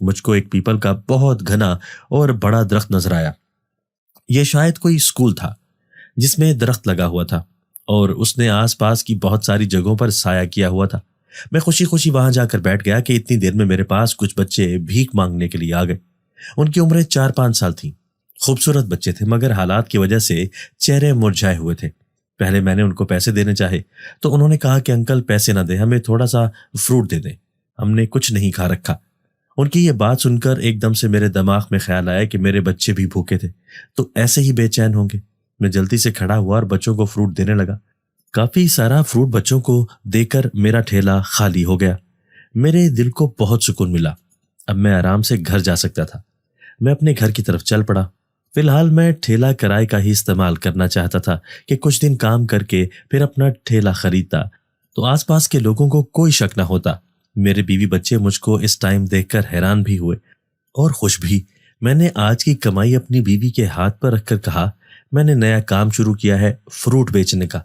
مجھ کو ایک پیپل کا بہت گھنا اور بڑا درخت نظر آیا۔ یہ شاید کوئی اسکول تھا جس میں درخت لگا ہوا تھا اور اس نے آس پاس کی بہت ساری جگہوں پر سایہ کیا ہوا تھا۔ میں خوشی خوشی وہاں جا کر بیٹھ گیا کہ اتنی دیر میں میرے پاس کچھ بچے بھیک مانگنے کے لیے آ گئے۔ ان کی عمریں 4-5 سال تھیں۔ خوبصورت بچے تھے مگر حالات کی وجہ سے چہرے مرجھائے ہوئے تھے۔ پہلے میں نے ان کو پیسے دینے چاہے تو انہوں نے کہا کہ انکل پیسے نہ دیں، ہمیں تھوڑا سا فروٹ دے دیں، ہم نے کچھ نہیں کھا رکھا۔ ان کی یہ بات سن کر ایک دم سے میرے دماغ میں خیال آیا کہ میرے بچے بھی بھوکے تھے تو ایسے ہی بے چین ہوں گے۔ میں جلدی سے کھڑا ہوا اور بچوں کو فروٹ دینے لگا۔ کافی سارا فروٹ بچوں کو دے کر میرا ٹھیلا خالی ہو گیا۔ میرے دل کو بہت سکون ملا۔ اب میں آرام سے گھر جا سکتا تھا۔ میں اپنے گھر کی طرف چل پڑا۔ فی الحال میں ٹھیلا کرائے کا ہی استعمال کرنا چاہتا تھا کہ کچھ دن کام کر کے پھر اپنا ٹھیلا خریدتا تو آس پاس کے لوگوں کو کوئی شک نہ ہوتا۔ میرے بیوی بچے مجھ کو اس ٹائم دیکھ کر حیران بھی ہوئے اور خوش بھی۔ میں نے آج کی کمائی اپنی بیوی کے ہاتھ پر رکھ کر کہا، میں نے نیا کام شروع کیا ہے، فروٹ بیچنے کا۔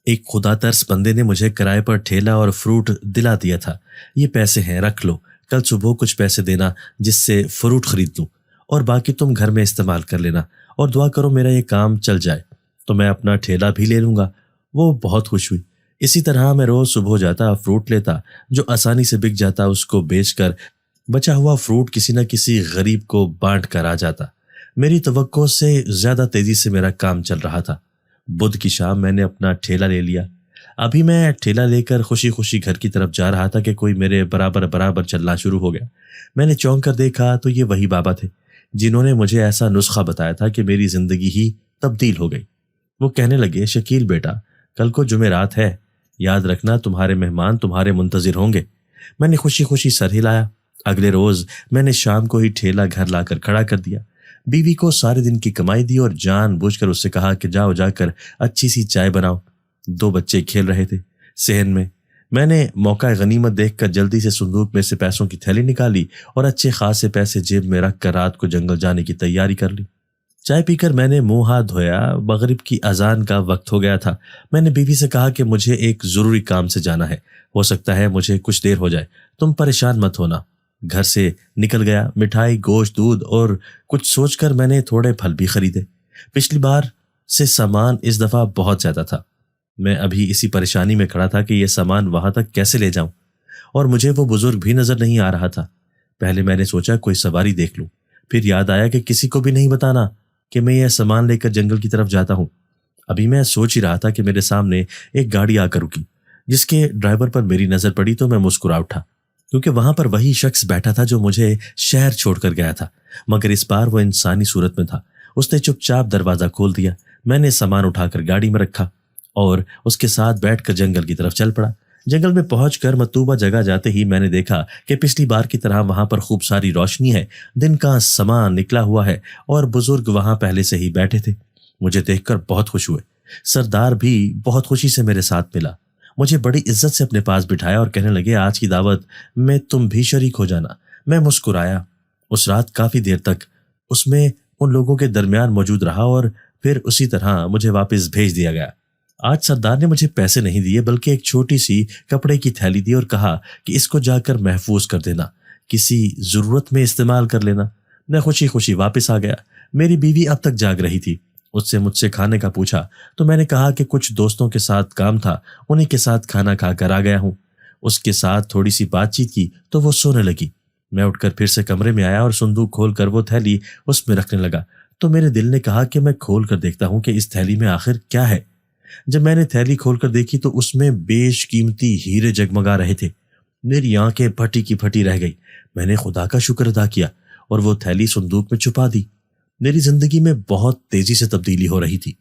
ایک خدا ترس بندے نے مجھے کرائے پر ٹھیلا اور فروٹ دلا دیا تھا۔ یہ پیسے ہیں، رکھ لو، کل صبح کچھ پیسے دینا جس سے فروٹ خرید لوں اور باقی تم گھر میں استعمال کر لینا اور دعا کرو میرا یہ کام چل جائے تو میں اپنا ٹھیلا بھی لے لوں گا۔ وہ بہت خوش ہوئی۔ اسی طرح میں روز صبح جاتا، فروٹ لیتا، جو آسانی سے بک جاتا اس کو بیچ کر بچا ہوا فروٹ کسی نہ کسی غریب کو بانٹ کر آ جاتا۔ میری توقع سے زیادہ تیزی سے میرا کام چل رہا تھا۔ بدھ کی شام میں نے اپنا ٹھیلا لے لیا۔ ابھی میں ٹھیلا لے کر خوشی خوشی گھر کی طرف جا رہا تھا کہ کوئی میرے برابر چلنا شروع ہو گیا۔ میں نے چونک کر دیکھا تو یہ وہی بابا تھے جنہوں نے مجھے ایسا نسخہ بتایا تھا کہ میری زندگی ہی تبدیل ہو گئی۔ وہ کہنے لگے، شکیل بیٹا، کل کو جمعرات ہے، یاد رکھنا تمہارے مہمان تمہارے منتظر ہوں گے۔ میں نے خوشی خوشی سر ہلایا۔ اگلے روز میں نے شام کو ہی ٹھیلا گھر لا کر کھڑا کر دیا۔ بیوی کو سارے دن کی کمائی دی اور جان بوجھ کر اس سے کہا کہ جاؤ جا کر اچھی سی چائے بناؤ۔ 2 بچے کھیل رہے تھے صحن میں۔ میں نے موقع غنیمت دیکھ کر جلدی سے صندوق میں سے پیسوں کی تھیلی نکالی اور اچھے خاصے پیسے جیب میں رکھ کر رات کو جنگل جانے کی تیاری کر لی۔ چائے پی کر میں نے منہ ہاتھ دھویا۔ مغرب کی اذان کا وقت ہو گیا تھا۔ میں نے بیوی سے کہا کہ مجھے ایک ضروری کام سے جانا ہے، ہو سکتا ہے مجھے کچھ دیر ہو جائے، تم پریشان مت ہونا۔ گھر سے نکل گیا۔ مٹھائی، گوشت، دودھ اور کچھ سوچ کر میں نے تھوڑے پھل بھی خریدے۔ پچھلی بار سے سامان اس دفعہ بہت زیادہ تھا۔ میں ابھی اسی پریشانی میں کھڑا تھا کہ یہ سامان وہاں تک کیسے لے جاؤں، اور مجھے وہ بزرگ بھی نظر نہیں آ رہا تھا۔ پہلے میں نے سوچا کوئی سواری دیکھ لوں، پھر یاد آیا کہ کسی کو بھی نہیں بتانا کہ میں یہ سامان لے کر جنگل کی طرف جاتا ہوں۔ ابھی میں سوچ ہی رہا تھا کہ میرے سامنے ایک گاڑی آ کر رکی، جس کے ڈرائیور پر میری نظر پڑی تو میں مسکرا اٹھا، کیونکہ وہاں پر وہی شخص بیٹھا تھا جو مجھے شہر چھوڑ کر گیا تھا، مگر اس بار وہ انسانی صورت میں تھا۔ اس نے چپ چاپ دروازہ کھول دیا۔ میں نے سامان اٹھا کر گاڑی میں رکھا اور اس کے ساتھ بیٹھ کر جنگل کی طرف چل پڑا۔ جنگل میں پہنچ کر مطلوبہ جگہ جاتے ہی میں نے دیکھا کہ پچھلی بار کی طرح وہاں پر خوب ساری روشنی ہے، دن کا سامان نکلا ہوا ہے اور بزرگ وہاں پہلے سے ہی بیٹھے تھے۔ مجھے دیکھ کر بہت خوش ہوئے۔ سردار بھی بہت خوشی سے میرے ساتھ ملا، مجھے بڑی عزت سے اپنے پاس بٹھایا اور کہنے لگے آج کی دعوت میں تم بھی شریک ہو جانا۔ میں مسکرایا۔ اس رات کافی دیر تک اس میں ان لوگوں کے درمیان موجود رہا اور پھر اسی طرح مجھے واپس بھیج دیا گیا۔ آج سردار نے مجھے پیسے نہیں دیے بلکہ ایک چھوٹی سی کپڑے کی تھیلی دی اور کہا کہ اس کو جا کر محفوظ کر دینا، کسی ضرورت میں استعمال کر لینا۔ میں خوشی خوشی واپس آ گیا۔ میری بیوی اب تک جاگ رہی تھی۔ اس سے مجھ سے کھانے کا پوچھا تو میں نے کہا کہ کچھ دوستوں کے ساتھ کام تھا، انہی کے ساتھ کھانا کھا کر آ گیا ہوں۔ اس کے ساتھ تھوڑی سی بات چیت کی تو وہ سونے لگی۔ میں اٹھ کر پھر سے کمرے میں آیا اور صندوق کھول کر وہ تھیلی اس میں رکھنے لگا تو میرے دل نے کہا کہ میں کھول کر دیکھتا ہوں کہ اس تھیلی میں آخر کیا ہے۔ جب میں نے تھیلی کھول کر دیکھی تو اس میں بیش قیمتی ہیرے جگمگا رہے تھے۔ میری آنکھیں پھٹی کی پھٹی رہ گئی۔ میں نے خدا کا شکر ادا کیا اور وہ تھیلی صندوق میں چھپا دی۔ میری زندگی میں بہت تیزی سے تبدیلی ہو رہی تھی۔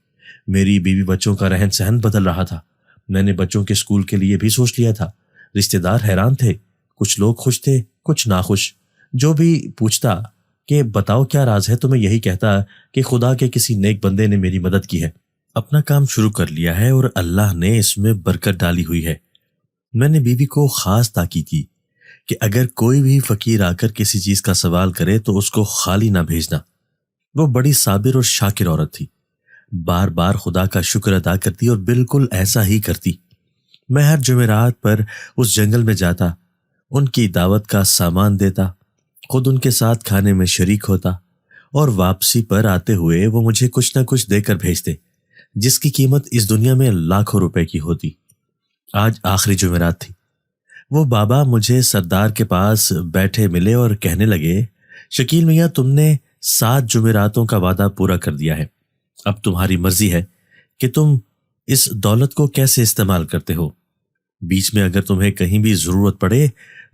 میری بیوی بچوں کا رہن سہن بدل رہا تھا۔ میں نے بچوں کے اسکول کے لیے بھی سوچ لیا تھا۔ رشتہ دار حیران تھے، کچھ لوگ خوش تھے، کچھ ناخوش۔ جو بھی پوچھتا کہ بتاؤ کیا راز ہے تو میں یہی کہتا کہ خدا کے کسی نیک بندے نے میری مدد کی ہے، اپنا کام شروع کر لیا ہے اور اللہ نے اس میں برکت ڈالی ہوئی ہے۔ میں نے بیوی کو خاص تاکید کی کہ اگر کوئی بھی فقیر آ کر کسی چیز کا سوال کرے تو اس کو خالی نہ بھیجنا۔ وہ بڑی صابر اور شاکر عورت تھی، بار بار خدا کا شکر ادا کرتی اور بالکل ایسا ہی کرتی۔ میں ہر جمعرات پر اس جنگل میں جاتا، ان کی دعوت کا سامان دیتا، خود ان کے ساتھ کھانے میں شریک ہوتا اور واپسی پر آتے ہوئے وہ مجھے کچھ نہ کچھ دے کر بھیجتے جس کی قیمت اس دنیا میں لاکھوں روپے کی ہوتی۔ آج آخری جمعرات تھی۔ وہ بابا مجھے سردار کے پاس بیٹھے ملے اور کہنے لگے، شکیل میاں تم نے 7 جمعراتوں کا وعدہ پورا کر دیا ہے، اب تمہاری مرضی ہے کہ تم اس دولت کو کیسے استعمال کرتے ہو۔ بیچ میں اگر تمہیں کہیں بھی ضرورت پڑے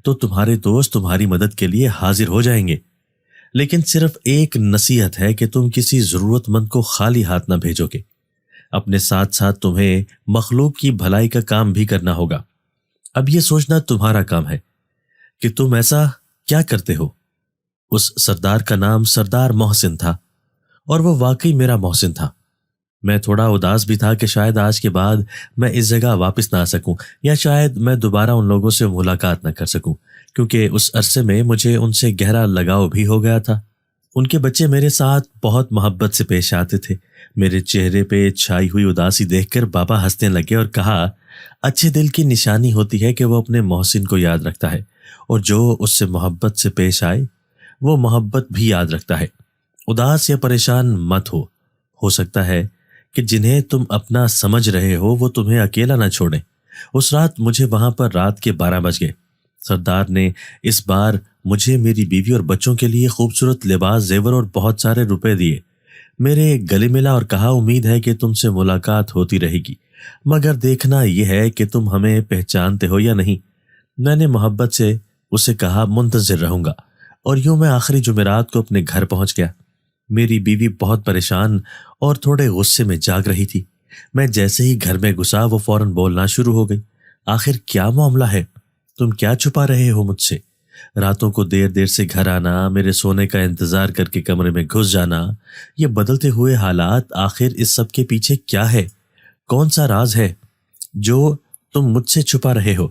تو تمہارے دوست تمہاری مدد کے لیے حاضر ہو جائیں گے، لیکن صرف ایک نصیحت ہے کہ تم کسی ضرورت مند کو خالی ہاتھ نہ بھیجو گے۔ اپنے ساتھ ساتھ تمہیں مخلوق کی بھلائی کا کام بھی کرنا ہوگا۔ اب یہ سوچنا تمہارا کام ہے کہ تم ایسا کیا کرتے ہو۔ اس سردار کا نام سردار محسن تھا اور وہ واقعی میرا محسن تھا۔ میں تھوڑا اداس بھی تھا کہ شاید آج کے بعد میں اس جگہ واپس نہ آ سکوں یا شاید میں دوبارہ ان لوگوں سے ملاقات نہ کر سکوں، کیونکہ اس عرصے میں مجھے ان سے گہرا لگاؤ بھی ہو گیا تھا۔ ان کے بچے میرے ساتھ بہت محبت سے پیش آتے تھے۔ میرے چہرے پہ چھائی ہوئی اداسی دیکھ کر بابا ہنسنے لگے اور کہا، اچھے دل کی نشانی ہوتی ہے کہ وہ اپنے محسن کو یاد رکھتا ہے، اور جو اس سے محبت سے پیش آئے وہ محبت بھی یاد رکھتا ہے۔ اداس یا پریشان مت ہو سکتا ہے کہ جنہیں تم اپنا سمجھ رہے ہو وہ تمہیں اکیلا نہ چھوڑیں۔ اس رات مجھے وہاں پر رات کے 12 بج گئے۔ سردار نے اس بار مجھے، میری بیوی اور بچوں کے لیے خوبصورت لباس، زیور اور بہت سارے روپے دیے۔ میرے گلے ملا اور کہا، امید ہے کہ تم سے ملاقات ہوتی رہے گی، مگر دیکھنا یہ ہے کہ تم ہمیں پہچانتے ہو یا نہیں۔ میں نے محبت سے اسے کہا، منتظر رہوں گا، اور یوں میں آخری جمعرات کو اپنے گھر پہنچ گیا۔ میری بیوی بہت پریشان اور تھوڑے غصے میں جاگ رہی تھی۔ میں جیسے ہی گھر میں گھسا وہ فوراً بولنا شروع ہو گئی، آخر کیا معاملہ ہے؟ تم کیا چھپا رہے ہو مجھ سے؟ راتوں کو دیر دیر سے گھر آنا، میرے سونے کا انتظار کر کے کمرے میں گھس جانا، یہ بدلتے ہوئے حالات، آخر اس سب کے پیچھے کیا ہے؟ کون سا راز ہے جو تم مجھ سے چھپا رہے ہو؟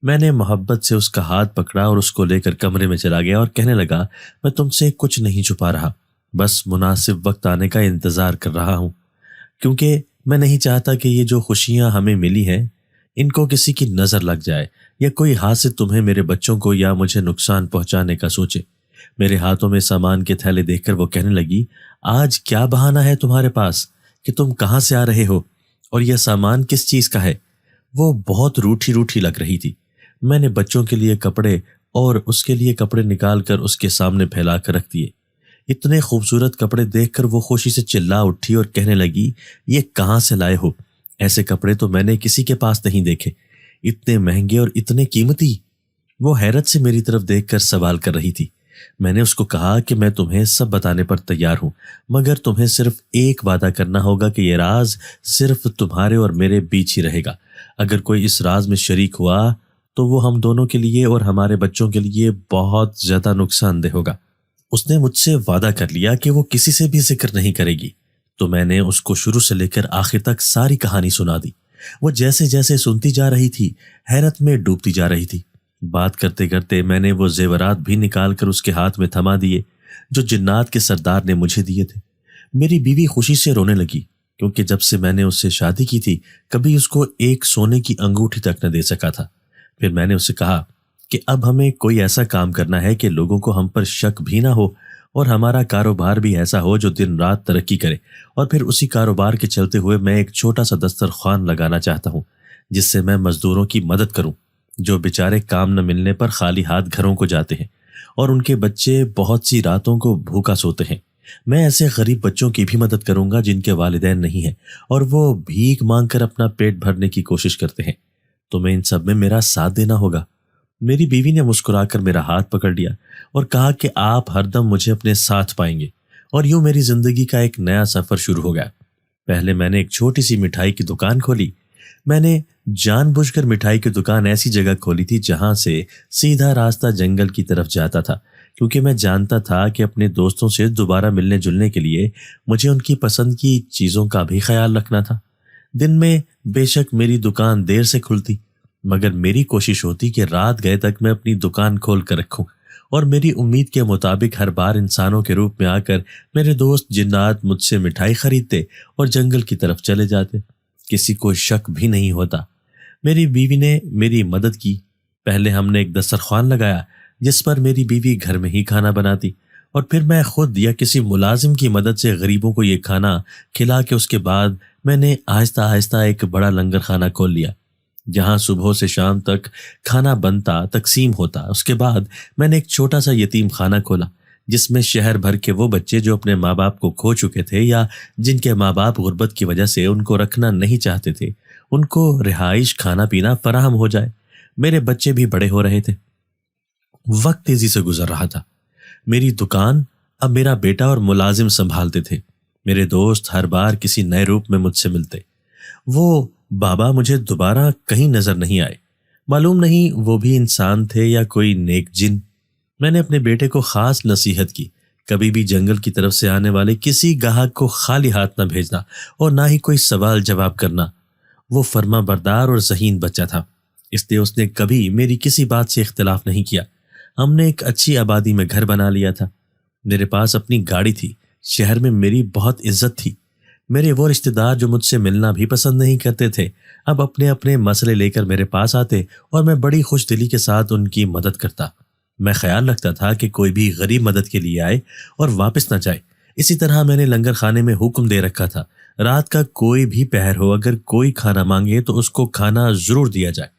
میں نے محبت سے اس کا ہاتھ پکڑا اور اس کو لے کر کمرے میں چلا گیا اور کہنے لگا، میں تم سے کچھ نہیں چھپا رہا، بس مناسب وقت آنے کا انتظار کر رہا ہوں، کیونکہ میں نہیں چاہتا کہ یہ جو خوشیاں ہمیں ملی ہیں ان کو کسی کی نظر لگ جائے یا کوئی حادثے تمہیں، میرے بچوں کو یا مجھے نقصان پہنچانے کا سوچے۔ میرے ہاتھوں میں سامان کے تھیلے دیکھ کر وہ کہنے لگی، آج کیا بہانہ ہے تمہارے پاس کہ تم کہاں سے آ رہے ہو اور یہ سامان کس چیز کا ہے؟ وہ بہت روٹھی روٹھی لگ رہی تھی۔ میں نے بچوں کے لیے کپڑے اور اس کے لیے کپڑے نکال کر اس کے سامنے پھیلا کر رکھ دیے۔ اتنے خوبصورت کپڑے دیکھ کر وہ خوشی سے چلا اٹھی اور کہنے لگی، یہ کہاں سے لائے ہو؟ ایسے کپڑے تو میں نے کسی کے پاس نہیں دیکھے، اتنے مہنگے اور اتنے قیمتی۔ وہ حیرت سے میری طرف دیکھ کر سوال کر رہی تھی۔ میں نے اس کو کہا کہ میں تمہیں سب بتانے پر تیار ہوں، مگر تمہیں صرف ایک وعدہ کرنا ہوگا کہ یہ راز صرف تمہارے اور میرے بیچ ہی رہے گا۔ اگر کوئی اس راز میں شریک ہوا تو وہ ہم دونوں کے لیے اور ہمارے بچوں کے لیے بہت زیادہ نقصان دہ ہوگا۔ اس نے مجھ سے وعدہ کر لیا کہ وہ کسی سے بھی ذکر نہیں کرے گی، تو میں نے اس کو شروع سے لے کر آخر تک ساری کہانی سنا دی۔ وہ جیسے جیسے سنتی جا رہی تھی حیرت میں ڈوبتی جا رہی تھی۔ بات کرتے کرتے میں نے وہ زیورات بھی نکال کر اس کے ہاتھ میں تھما دیے جو جنات کے سردار نے مجھے دیے تھے۔ میری بیوی خوشی سے رونے لگی، کیونکہ جب سے میں نے اس سے شادی کی تھی کبھی اس کو ایک سونے کی انگوٹھی تک نہ دے سکا تھا۔ پھر میں نے اس سے کہا کہ اب ہمیں کوئی ایسا کام کرنا ہے کہ لوگوں کو ہم پر شک بھی نہ ہو، اور ہمارا کاروبار بھی ایسا ہو جو دن رات ترقی کرے، اور پھر اسی کاروبار کے چلتے ہوئے میں ایک چھوٹا سا دسترخوان لگانا چاہتا ہوں جس سے میں مزدوروں کی مدد کروں جو بیچارے کام نہ ملنے پر خالی ہاتھ گھروں کو جاتے ہیں، اور ان کے بچے بہت سی راتوں کو بھوکا سوتے ہیں۔ میں ایسے غریب بچوں کی بھی مدد کروں گا جن کے والدین نہیں ہیں اور وہ بھیک مانگ کر اپنا پیٹ بھرنے کی کوشش کرتے ہیں۔ تمہیں ان سب میں میرا ساتھ دینا ہوگا۔ میری بیوی نے مسکرا کر میرا ہاتھ پکڑ لیا اور کہا کہ آپ ہر دم مجھے اپنے ساتھ پائیں گے، اور یوں میری زندگی کا ایک نیا سفر شروع ہو گیا۔ پہلے میں نے ایک چھوٹی سی مٹھائی کی دکان کھولی۔ میں نے جان بوجھ کر مٹھائی کی دکان ایسی جگہ کھولی تھی جہاں سے سیدھا راستہ جنگل کی طرف جاتا تھا، کیونکہ میں جانتا تھا کہ اپنے دوستوں سے دوبارہ ملنے جلنے کے لیے مجھے ان کی پسند کی چیزوں کا بھی خیال رکھنا تھا۔ دن میں بے شک میری دکان دیر سے کھلتی، مگر میری کوشش ہوتی کہ رات گئے تک میں اپنی دکان کھول کر رکھوں، اور میری امید کے مطابق ہر بار انسانوں کے روپ میں آ کر میرے دوست جنات مجھ سے مٹھائی خریدتے اور جنگل کی طرف چلے جاتے۔ کسی کو شک بھی نہیں ہوتا۔ میری بیوی نے میری مدد کی۔ پہلے ہم نے ایک دسترخوان لگایا جس پر میری بیوی گھر میں ہی کھانا بناتی، اور پھر میں خود یا کسی ملازم کی مدد سے غریبوں کو یہ کھانا کھلا کے اس کے بعد میں نے آہستہ آہستہ ایک بڑا لنگر خانہ کھول لیا جہاں صبح سے شام تک کھانا بنتا، تقسیم ہوتا۔ اس کے بعد میں نے ایک چھوٹا سا یتیم خانہ کھولا جس میں شہر بھر کے وہ بچے جو اپنے ماں باپ کو کھو چکے تھے یا جن کے ماں باپ غربت کی وجہ سے ان کو رکھنا نہیں چاہتے تھے، ان کو رہائش، کھانا پینا فراہم ہو جائے۔ میرے بچے بھی بڑے ہو رہے تھے، وقت تیزی سے گزر رہا تھا۔ میری دکان اب میرا بیٹا اور ملازم سنبھالتے تھے۔ میرے دوست ہر بار کسی نئے روپ میں مجھ سے ملتے۔ وہ بابا مجھے دوبارہ کہیں نظر نہیں آئے۔ معلوم نہیں وہ بھی انسان تھے یا کوئی نیک جن۔ میں نے اپنے بیٹے کو خاص نصیحت کی، کبھی بھی جنگل کی طرف سے آنے والے کسی گاہک کو خالی ہاتھ نہ بھیجنا اور نہ ہی کوئی سوال جواب کرنا۔ وہ فرما بردار اور ذہین بچہ تھا، اس لیے اس نے کبھی میری کسی بات سے اختلاف نہیں کیا۔ ہم نے ایک اچھی آبادی میں گھر بنا لیا تھا۔ میرے پاس اپنی گاڑی تھی۔ شہر میں میری بہت عزت تھی۔ میرے وہ رشتہ دار جو مجھ سے ملنا بھی پسند نہیں کرتے تھے اب اپنے اپنے مسئلے لے کر میرے پاس آتے اور میں بڑی خوش دلی کے ساتھ ان کی مدد کرتا۔ میں خیال رکھتا تھا کہ کوئی بھی غریب مدد کے لیے آئے اور واپس نہ جائے۔ اسی طرح میں نے لنگر خانے میں حکم دے رکھا تھا، رات کا کوئی بھی پہر ہو، اگر کوئی کھانا مانگے تو اس کو کھانا ضرور دیا جائے۔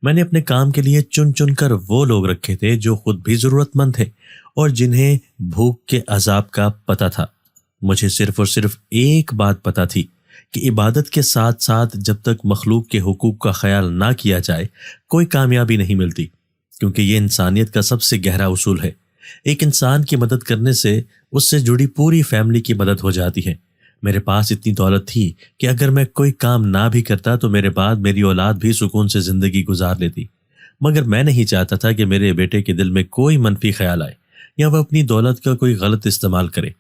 میں نے اپنے کام کے لیے چن چن کر وہ لوگ رکھے تھے جو خود بھی ضرورت مند تھے اور جنہیں بھوک کے عذاب کا پتہ تھا۔ مجھے صرف اور صرف ایک بات پتہ تھی کہ عبادت کے ساتھ ساتھ جب تک مخلوق کے حقوق کا خیال نہ کیا جائے کوئی کامیابی نہیں ملتی، کیونکہ یہ انسانیت کا سب سے گہرا اصول ہے۔ ایک انسان کی مدد کرنے سے اس سے جڑی پوری فیملی کی مدد ہو جاتی ہے۔ میرے پاس اتنی دولت تھی کہ اگر میں کوئی کام نہ بھی کرتا تو میرے بعد میری اولاد بھی سکون سے زندگی گزار لیتی، مگر میں نہیں چاہتا تھا کہ میرے بیٹے کے دل میں کوئی منفی خیال آئے یا وہ اپنی دولت کا کوئی غلط استعمال کرے۔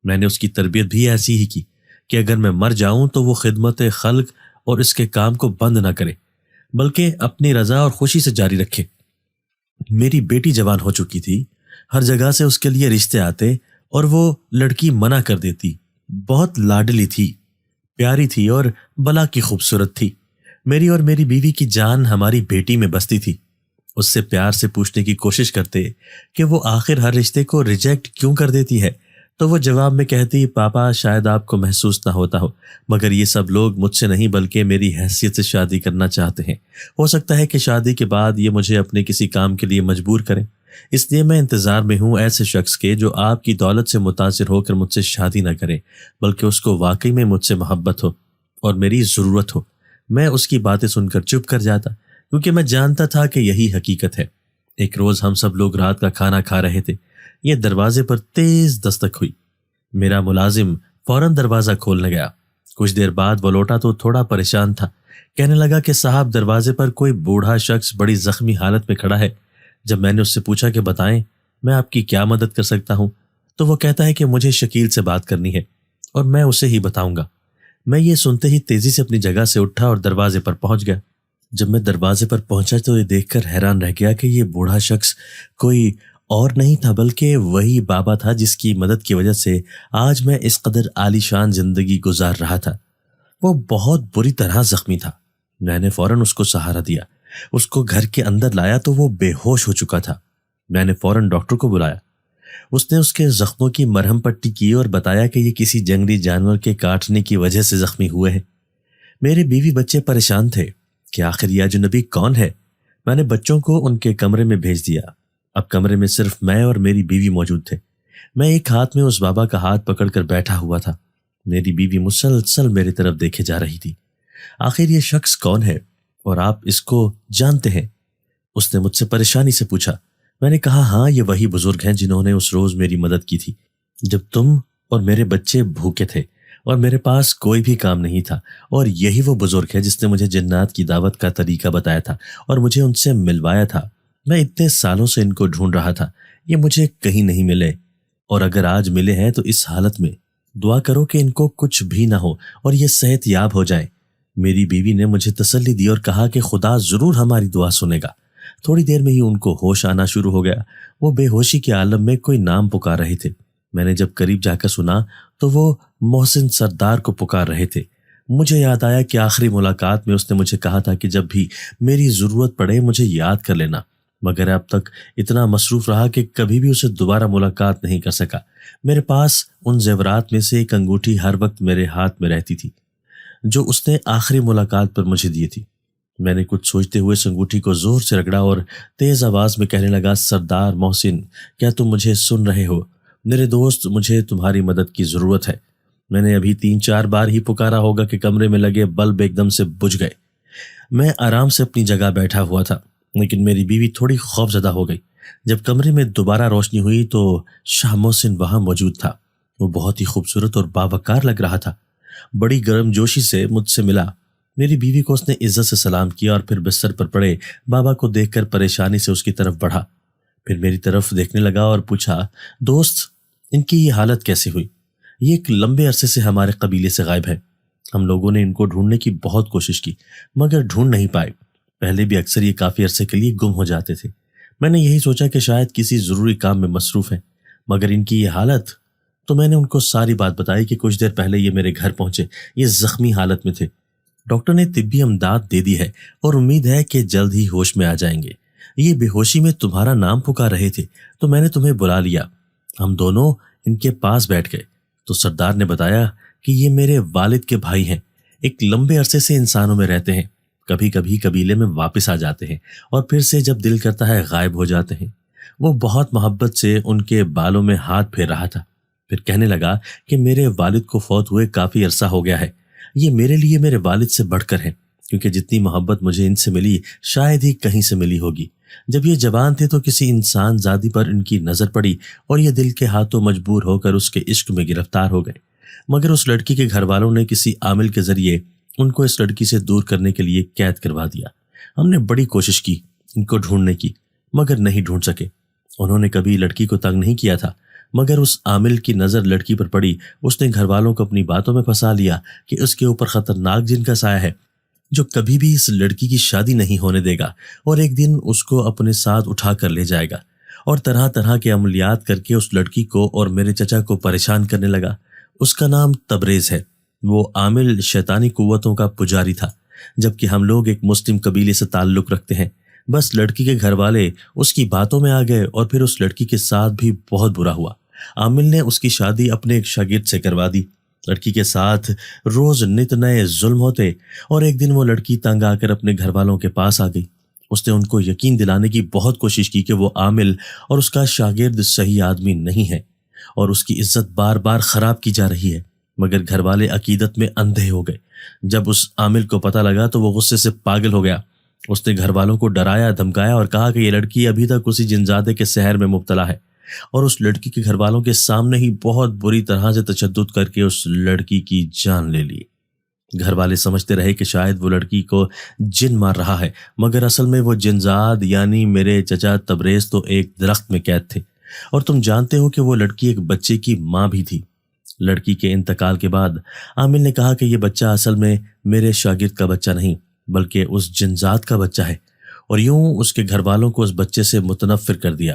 میں نے اس کی تربیت بھی ایسی ہی کی کہ اگر میں مر جاؤں تو وہ خدمت خلق اور اس کے کام کو بند نہ کرے، بلکہ اپنی رضا اور خوشی سے جاری رکھے۔ میری بیٹی جوان ہو چکی تھی، ہر جگہ سے اس کے لیے رشتے آتے اور وہ لڑکی منع کر دیتی۔ بہت لاڈلی تھی، پیاری تھی اور بلا کی خوبصورت تھی۔ میری اور میری بیوی کی جان ہماری بیٹی میں بستی تھی۔ اس سے پیار سے پوچھنے کی کوشش کرتے کہ وہ آخر ہر رشتے کو ریجیکٹ کیوں کر دیتی ہے، تو وہ جواب میں کہتی، پاپا شاید آپ کو محسوس نہ ہوتا ہو، مگر یہ سب لوگ مجھ سے نہیں بلکہ میری حیثیت سے شادی کرنا چاہتے ہیں۔ ہو سکتا ہے کہ شادی کے بعد یہ مجھے اپنے کسی کام کے لیے مجبور کریں، اس لیے میں انتظار میں ہوں ایسے شخص کے جو آپ کی دولت سے متاثر ہو کر مجھ سے شادی نہ کرے، بلکہ اس کو واقعی میں مجھ سے محبت ہو اور میری ضرورت ہو۔ میں اس کی باتیں سن کر چپ کر جاتا، کیونکہ میں جانتا تھا کہ یہی حقیقت ہے۔ ایک روز ہم سب لوگ رات کا کھانا کھا رہے تھے، یہ دروازے پر تیز دستک ہوئی۔ میرا ملازم فوراً دروازہ کھولنے گیا۔ کچھ دیر بعد وہ لوٹا تو تھوڑا پریشان تھا، کہنے لگا کہ صاحب دروازے پر کوئی بوڑھا شخص بڑی زخمی حالت میں کھڑا ہے۔ جب میں نے اس سے پوچھا کہ بتائیں میں آپ کی کیا مدد کر سکتا ہوں، تو وہ کہتا ہے کہ مجھے شکیل سے بات کرنی ہے اور میں اسے ہی بتاؤں گا۔ میں یہ سنتے ہی تیزی سے اپنی جگہ سے اٹھا اور دروازے پر پہنچ گیا۔ جب میں دروازے پر پہنچا تو یہ دیکھ کر حیران رہ گیا کہ یہ بوڑھا شخص کوئی اور نہیں تھا بلکہ وہی بابا تھا جس کی مدد کی وجہ سے آج میں اس قدر عالی شان زندگی گزار رہا تھا۔ وہ بہت بری طرح زخمی تھا۔ میں نے فوراً اس کو سہارا دیا، اس کو گھر کے اندر لایا تو وہ بے ہوش ہو چکا تھا۔ میں نے فوراً ڈاکٹر کو بلایا۔ اس نے اس کے زخموں کی مرہم پٹی کی اور بتایا کہ یہ کسی جنگلی جانور کے کاٹنے کی وجہ سے زخمی ہوئے ہیں۔ میرے بیوی بچے پریشان تھے کہ آخر یہ اجنبی کون ہے۔ میں نے بچوں کو ان کے کمرے میں بھیج دیا۔ اب کمرے میں صرف میں اور میری بیوی موجود تھے۔ میں ایک ہاتھ میں اس بابا کا ہاتھ پکڑ کر بیٹھا ہوا تھا۔ میری بیوی مسلسل میری طرف دیکھے جا رہی تھی۔ آخر یہ شخص کون ہے اور آپ اس کو جانتے ہیں؟ اس نے مجھ سے پریشانی سے پوچھا۔ میں نے کہا ہاں، یہ وہی بزرگ ہیں جنہوں نے اس روز میری مدد کی تھی جب تم اور میرے بچے بھوکے تھے اور میرے پاس کوئی بھی کام نہیں تھا، اور یہی وہ بزرگ ہے جس نے مجھے جنات کی دعوت کا طریقہ بتایا تھا اور مجھے ان سے ملوایا تھا۔ میں اتنے سالوں سے ان کو ڈھونڈ رہا تھا، یہ مجھے کہیں نہیں ملے، اور اگر آج ملے ہیں تو اس حالت میں۔ دعا کرو کہ ان کو کچھ بھی نہ ہو اور یہ صحت یاب ہو جائیں۔ میری بیوی نے مجھے تسلی دی اور کہا کہ خدا ضرور ہماری دعا سنے گا۔ تھوڑی دیر میں ہی ان کو ہوش آنا شروع ہو گیا۔ وہ بے ہوشی کے عالم میں کوئی نام پکار رہے تھے۔ میں نے جب قریب جا کر سنا تو وہ محسن سردار کو پکار رہے تھے۔ مجھے یاد آیا کہ آخری ملاقات میں اس نے مجھے کہا تھا کہ جب بھی میری ضرورت پڑے مجھے یاد کر لینا، مگر اب تک اتنا مصروف رہا کہ کبھی بھی اسے دوبارہ ملاقات نہیں کر سکا۔ میرے پاس ان زیورات میں سے ایک انگوٹھی ہر وقت میرے ہاتھ میں رہتی تھی جو اس نے آخری ملاقات پر مجھے دی تھی۔ میں نے کچھ سوچتے ہوئے اس انگوٹھی کو زور سے رگڑا اور تیز آواز میں کہنے لگا، سردار محسن، کیا تم مجھے سن رہے ہو؟ میرے دوست، مجھے تمہاری مدد کی ضرورت ہے۔ میں نے ابھی 3-4 بار ہی پکارا ہوگا کہ کمرے میں لگے بلب ایک دم سے بجھ گئے۔ میں آرام سے اپنی جگہ بیٹھا ہوا تھا، لیکن میری بیوی تھوڑی خوفزدہ ہو گئی۔ جب کمرے میں دوبارہ روشنی ہوئی تو شاہ محسن وہاں موجود تھا۔ وہ بہت ہی خوبصورت اور باوقار لگ رہا تھا۔ بڑی گرم جوشی سے مجھ سے ملا۔ میری بیوی کو اس نے عزت سے سلام کیا اور پھر بستر پر پڑے بابا کو دیکھ کر پریشانی سے اس کی طرف بڑھا۔ پھر میری طرف دیکھنے لگا اور پوچھا، دوست، ان کی یہ حالت کیسے ہوئی؟ یہ ایک لمبے عرصے سے ہمارے قبیلے سے غائب ہے۔ ہم لوگوں نے ان کو ڈھونڈنے کی بہت کوشش کی مگر ڈھونڈ نہیں پائے۔ پہلے بھی اکثر یہ کافی عرصے کے لیے گم ہو جاتے تھے۔ میں نے یہی سوچا کہ شاید کسی ضروری کام میں مصروف ہیں، مگر ان کی یہ حالت۔ تو میں نے ان کو ساری بات بتائی کہ کچھ دیر پہلے یہ میرے گھر پہنچے، یہ زخمی حالت میں تھے۔ ڈاکٹر نے طبی امداد دے دی ہے اور امید ہے کہ جلد ہی ہوش میں آ جائیں گے۔ یہ بے ہوشی میں تمہارا نام پکار رہے تھے تو میں نے تمہیں بلا لیا۔ ہم دونوں ان کے پاس بیٹھ گئے تو سردار نے بتایا کہ یہ میرے والد کے بھائی ہیں، ایک لمبے عرصے سے انسانوں میں رہتے ہیں، کبھی کبھی قبیلے میں واپس آ جاتے ہیں اور پھر سے جب دل کرتا ہے غائب ہو جاتے ہیں۔ وہ بہت محبت سے ان کے بالوں میں ہاتھ پھیر رہا تھا، پھر کہنے لگا کہ میرے والد کو فوت ہوئے کافی عرصہ ہو گیا ہے۔ یہ میرے لیے میرے والد سے بڑھ کر ہے، کیونکہ جتنی محبت مجھے ان سے ملی شاید ہی کہیں سے ملی ہوگی۔ جب یہ جوان تھے تو کسی انسان زادی پر ان کی نظر پڑی اور یہ دل کے ہاتھوں مجبور ہو کر اس کے عشق میں گرفتار ہو گئے، مگر اس لڑکی کے گھر والوں نے کسی عامل کے ذریعے ان کو اس لڑکی سے دور کرنے کے لیے قید کروا دیا۔ ہم نے بڑی کوشش کی ان کو ڈھونڈنے کی، مگر نہیں ڈھونڈ سکے۔ انہوں نے کبھی لڑکی کو تنگ نہیں کیا تھا، مگر اس عامل کی نظر لڑکی پر پڑی، اس نے گھر والوں کو اپنی باتوں میں پھنسا لیا کہ اس کے اوپر خطرناک جن کا سایہ ہے جو کبھی بھی اس لڑکی کی شادی نہیں ہونے دے گا اور ایک دن اس کو اپنے ساتھ اٹھا کر لے جائے گا، اور طرح طرح کے عملیات کر کے اس لڑکی کو اور میرے چچا کو پریشان کرنے لگا۔ اس کا نام تبریز ہے۔ وہ عامل شیطانی قوتوں کا پجاری تھا، جبکہ ہم لوگ ایک مسلم قبیلے سے تعلق رکھتے ہیں۔ بس لڑکی کے گھر والے اس کی باتوں میں آ گئے اور پھر اس لڑکی کے ساتھ بھی بہت برا ہوا۔ عامل نے اس کی شادی اپنے ایک شاگرد سے کروا دی۔ لڑکی کے ساتھ روز نت نئے ظلم ہوتے اور ایک دن وہ لڑکی تنگ آ کر اپنے گھر والوں کے پاس آ گئی۔ اس نے ان کو یقین دلانے کی بہت کوشش کی کہ وہ عامل اور اس کا شاگرد صحیح آدمی نہیں ہے اور اس کی عزت بار بار خراب کی جا رہی ہے، مگر گھر والے عقیدت میں اندھے ہو گئے۔ جب اس عامل کو پتہ لگا تو وہ غصے سے پاگل ہو گیا۔ اس نے گھر والوں کو ڈرایا، دھمکایا اور کہا کہ یہ لڑکی ابھی تک اسی جنزادے کے سحر میں مبتلا ہے، اور اس لڑکی کے گھر والوں کے سامنے ہی بہت بری طرح سے تشدد کر کے اس لڑکی کی جان لے لی۔ گھر والے سمجھتے رہے کہ شاید وہ لڑکی کو جن مار رہا ہے، مگر اصل میں وہ جنزاد یعنی میرے چچا تبریز تو ایک درخت میں قید تھے، اور تم جانتے ہو کہ وہ لڑکی ایک بچے کی ماں بھی تھی۔ لڑکی کے انتقال کے بعد عامل نے کہا کہ یہ بچہ اصل میں میرے شاگرد کا بچہ نہیں بلکہ اس جنزاد کا بچہ ہے، اور یوں اس کے گھر والوں کو اس بچے سے متنفر کر دیا۔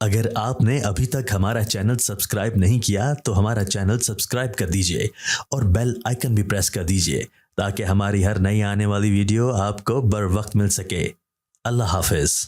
اگر آپ نے ابھی تک ہمارا چینل سبسکرائب نہیں کیا تو ہمارا چینل سبسکرائب کر دیجئے اور بیل آئیکن بھی پریس کر دیجئے تاکہ ہماری ہر نئی آنے والی ویڈیو آپ کو بر وقت مل سکے۔ اللہ حافظ۔